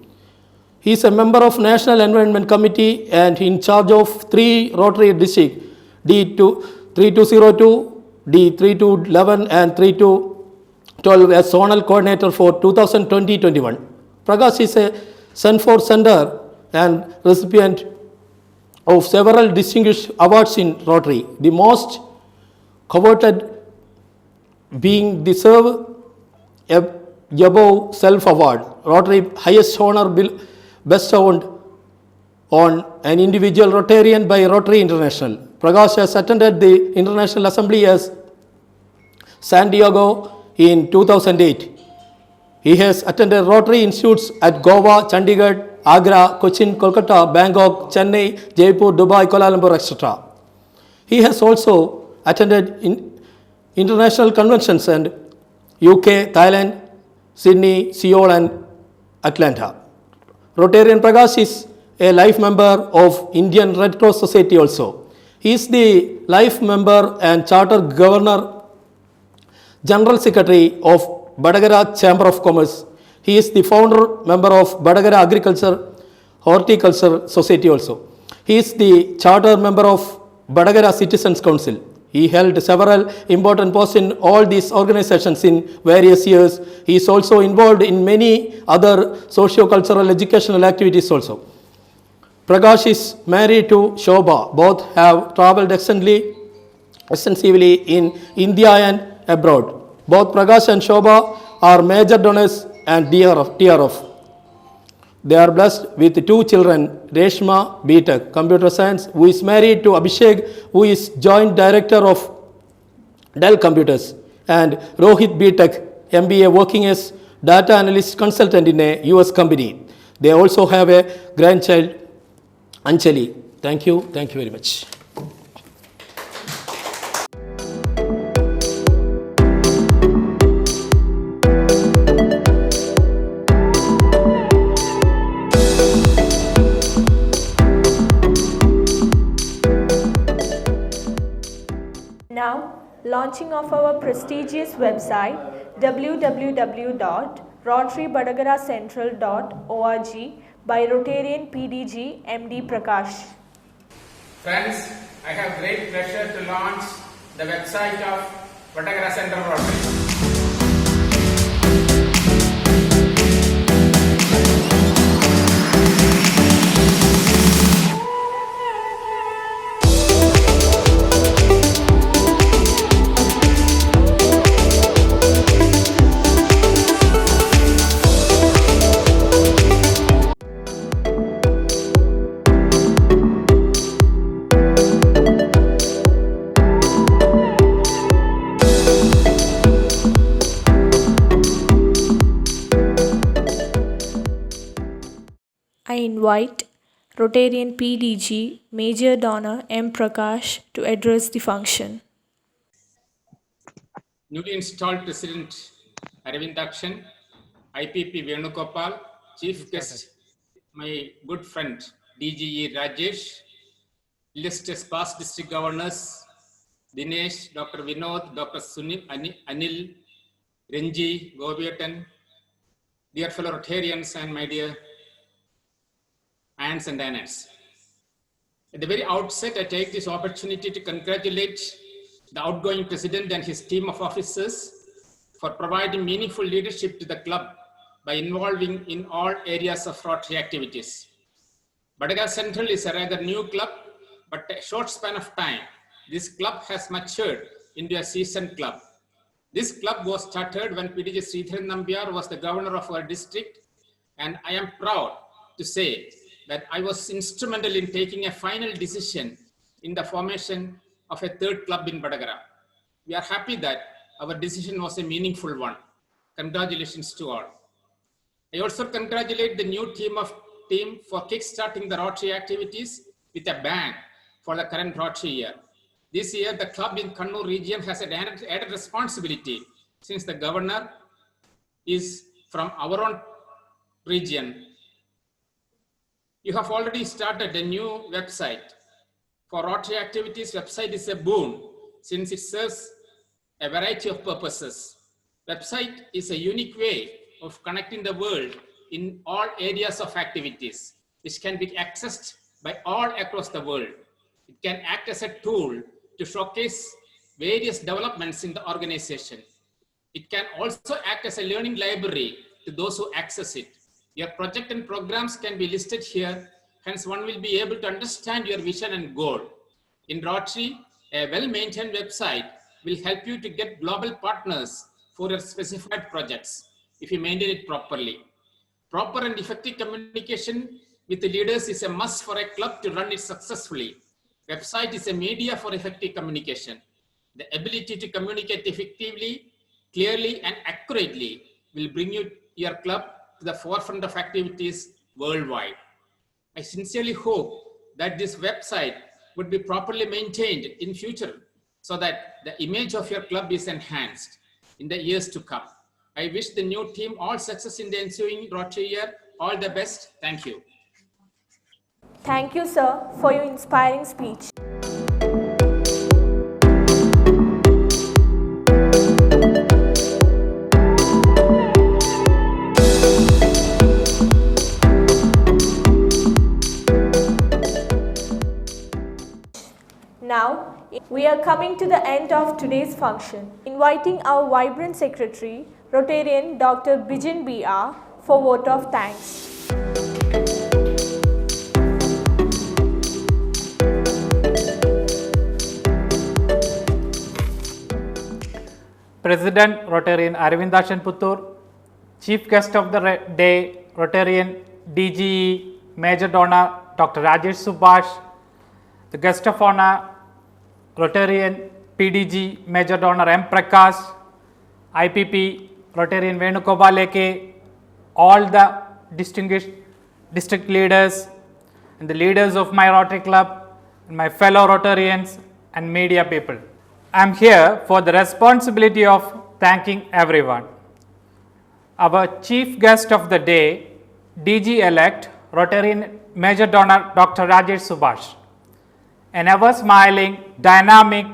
He is a member of National Environment Committee and in charge of 3 Rotary districts, D3202, D3211 and 3212 as zonal coordinator for 2020-21. Prakash is a Sanford Center and recipient of several distinguished awards in Rotary, the most coveted being the Serve Above Self Award, Rotary highest honor bestowed on an individual Rotarian by Rotary International. Prakash has attended the International Assembly as San Diego in 2008. He has attended Rotary Institutes at Goa, Chandigarh, Agra, Cochin, Kolkata, Bangkok, Chennai, Jaipur, Dubai, Kuala Lumpur, etc. He has also attended international conventions in UK, Thailand, Sydney, Seoul and Atlanta. Rotarian Prakash is a life member of Indian Red Cross Society also. He is the life member and charter governor, General Secretary of Badagara Chamber of Commerce. He is the founder member of Badagara Agriculture Horticulture Society also. He is the charter member of Badagara Citizens Council. He held several important posts in all these organizations in various years. He is also involved in many other socio-cultural educational activities also. Prakash is married to Shobha. Both have traveled extensively in India and abroad. Both Prakash and Shobha are major donors and TRF. They are blessed with 2 children, Reshma B.Tech, Computer Science, who is married to Abhishek, who is Joint Director of Dell Computers, and Rohit B.Tech, MBA, working as Data Analyst Consultant in a US company. They also have a grandchild, Anjali. Thank you very much. Now, launching of our prestigious website www.rotarybadagaracentral.org by Rotarian PDG MD Prakash. Friends, I have great pleasure to launch the website of Badagara Central Rotary. I invite Rotarian PDG Major Donor M. Prakash to address the function. Newly installed President Aravind Dakshan, IPP Venugopal, Chief Guest, my good friend DGE Rajesh, illustrious past district governors, Dinesh, Dr. Vinod, Dr. Sunil, Anil, Renji, Goviatan, dear fellow Rotarians and my dear aunts and aunts. At the very outset, I take this opportunity to congratulate the outgoing president and his team of officers for providing meaningful leadership to the club by involving in all areas of Rotary activities. Badagara Central is a rather new club, but a short span of time, this club has matured into a seasoned club. This club was started when PDG Sridharan Nambiar was the governor of our district, and I am proud to say that I was instrumental in taking a final decision in the formation of a third club in Badagara. We are happy that our decision was a meaningful one. Congratulations to all. I also congratulate the new team for kickstarting the Rotary activities with a bang for the current Rotary year. This year, the club in Kannur region has an added responsibility since the governor is from our own region. You have already started a new website. For Rotary activities, website is a boon since it serves a variety of purposes. Website is a unique way of connecting the world in all areas of activities, which can be accessed by all across the world. It can act as a tool to showcase various developments in the organization. It can also act as a learning library to those who access it. Your project and programs can be listed here, hence one will be able to understand your vision and goal. In Rotary, a well-maintained website will help you to get global partners for your specified projects if you maintain it properly. Proper and effective communication with the leaders is a must for a club to run it successfully. Website is a media for effective communication. The ability to communicate effectively, clearly, and accurately will bring your club to the forefront of activities worldwide. I sincerely hope that this website would be properly maintained in future so that the image of your club is enhanced in the years to come. I wish the new team all success in the ensuing Rotary year. All the best. Thank you. Thank you, sir, for your inspiring speech. Now, we are coming to the end of today's function, inviting our vibrant secretary, Rotarian Dr. Bijan B.R. for vote of thanks. President Rotarian Aravindakshan Puttur, Chief Guest of the Day Rotarian DGE Major Donor Dr. Rajesh Subhash, the Guest of Honor Rotarian PDG Major Donor M. Prakash, IPP Rotarian Venugopal Leke, all the distinguished district leaders and the leaders of my Rotary Club and my fellow Rotarians and media people. I am here for the responsibility of thanking everyone. Our chief guest of the day, DG-elect Rotarian Major Donor Dr. Rajesh Subhash, an ever-smiling, dynamic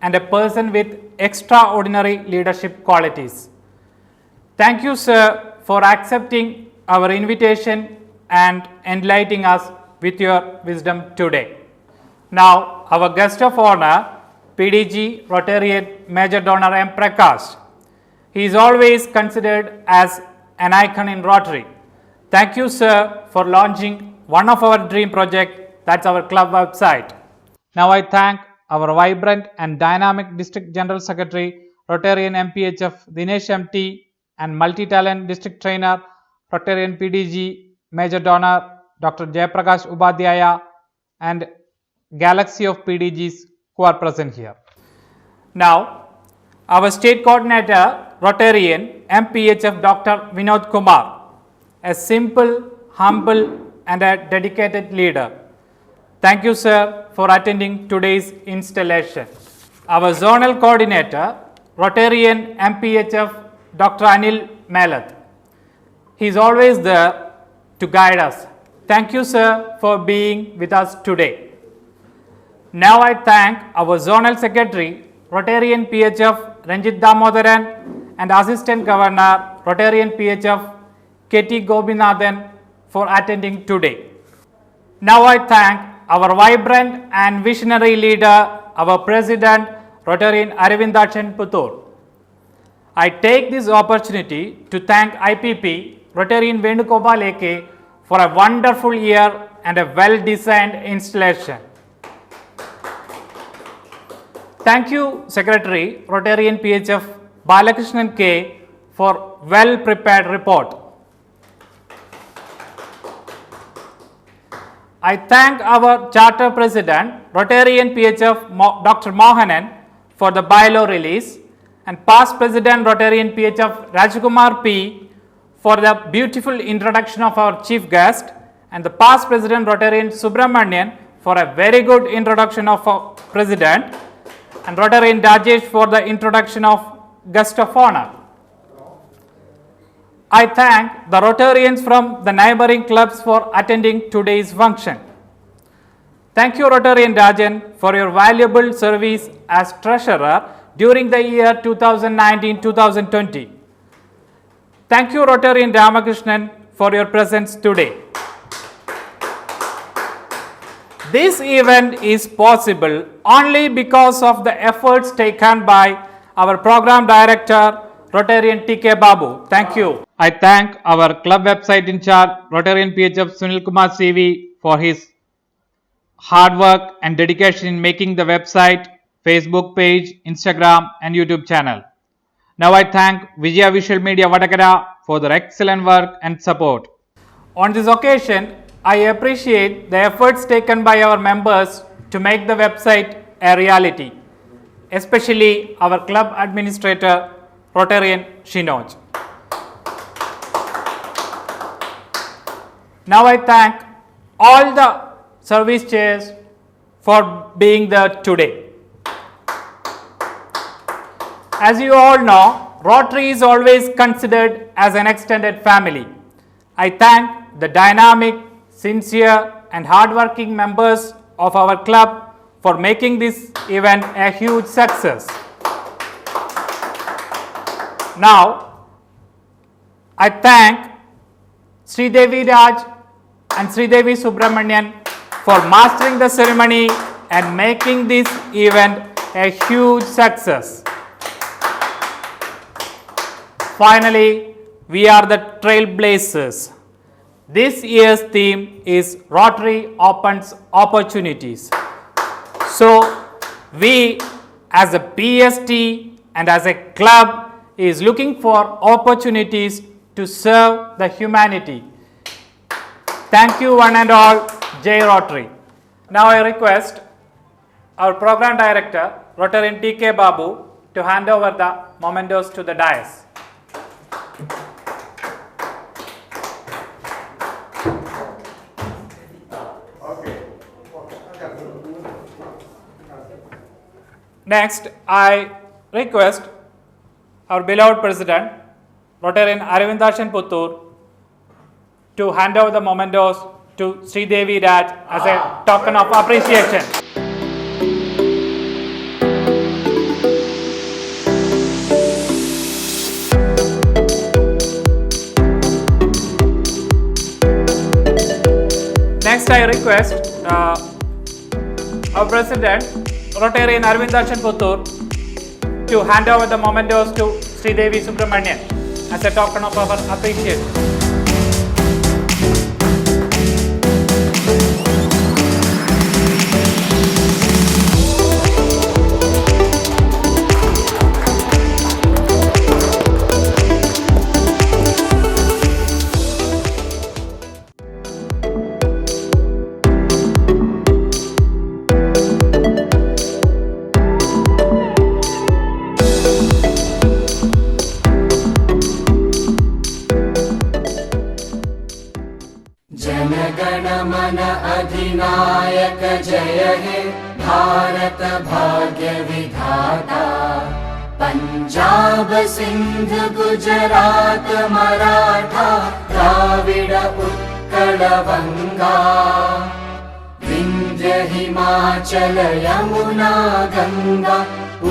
and a person with extraordinary leadership qualities. Thank you, sir, for accepting our invitation and enlightening us with your wisdom today. Now, our guest of honor, PDG Rotarian Major Donor M. Prakash. He is always considered as an icon in Rotary. Thank you, sir, for launching one of our dream project, that's our club website. Now I thank our vibrant and dynamic District General Secretary, Rotarian MPHF Dinesh MT, and multi-talent district trainer, Rotarian PDG Major Donor Dr. Jayaprakash Upadhyaya, and galaxy of PDGs who are present here. Now, our state coordinator, Rotarian MPHF Dr. Vinod Kumar, a simple, humble and a dedicated leader. Thank you, sir, for attending today's installation. Our zonal coordinator, Rotarian MPHF Dr. Anil Melath. He is always there to guide us. Thank you, sir, for being with us today. Now I thank our zonal secretary, Rotarian PHF Ranjit Damodaran, and Assistant Governor, Rotarian PHF K.T. Gobinathan for attending today. Now I thank our vibrant and visionary leader, our President, Rotarian Aravindakshan Puttur. I take this opportunity to thank IPP, Rotarian Venugopal Leke, for a wonderful year and a well-designed installation. Thank you, Secretary, Rotarian PHF Balakrishnan K, for well-prepared report. I thank our Charter President, Rotarian PHF Dr. Mohanan, for the bylaw release, and past President, Rotarian PHF Rajkumar P, for the beautiful introduction of our chief guest, and the past President, Rotarian Subramanian, for a very good introduction of our President, and Rotarian Rajesh for the introduction of guest of honor. I thank the Rotarians from the neighboring clubs for attending today's function. Thank you, Rotarian Rajan, for your valuable service as treasurer during the year 2019-2020. Thank you, Rotarian Ramakrishnan, for your presence today. This event is possible only because of the efforts taken by our program director, Rotarian TK Babu. Thank you. I thank our club website in charge, Rotarian PHF Sunil Kumar CV, for his hard work and dedication in making the website, Facebook page, Instagram and YouTube channel. Now I thank Vijaya Visual Media Vadakara for their excellent work and support. On this occasion, I appreciate the efforts taken by our members to make the website a reality, especially our club administrator, Rotarian Shinoj. Now I thank all the service chairs for being there today. As you all know, Rotary is always considered as an extended family. I thank the dynamic, sincere and hardworking members of our club for making this event a huge success. Now, I thank Sridevi Raj and Sridevi Subramanian for mastering the ceremony and making this event a huge success. Finally, we are the trailblazers. This year's theme is Rotary Opens Opportunities. So, we as a PST and as a club is looking for opportunities to serve the humanity. Thank you one and all. Jai Rotary. Now I request our program director, Rotarian TK Babu, to hand over the mementos to the dais. Next, I request our beloved President, Rotarian Arivindashan Puttur, to hand over the mementos to Sridevi Raj as a token of appreciation. Next, I request our President, Rotarian Arivindashan Puttur, to hand over the mementos to Sridevi Subramanian as a token of our appreciation. अधिनायक जय हे भारत भाग्य विधाता पंजाब सिंध गुजरात मराठा द्राविड उत्कल बंगा विंध्य हिमाचल यमुना गंगा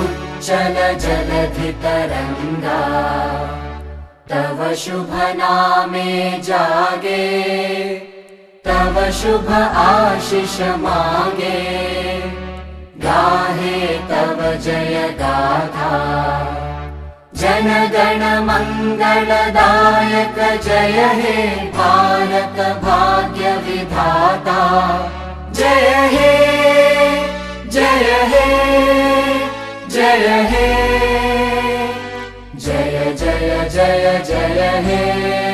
उच्चल जलधि तरंगा तव शुभ नामे जागे तव शुभ आशीष मांगे गाहे तव जय गाथा जनगण मंगलदायक जय हे भारत भाग्य विधाता जय हे जय हे जय हे जय जय जय जय हे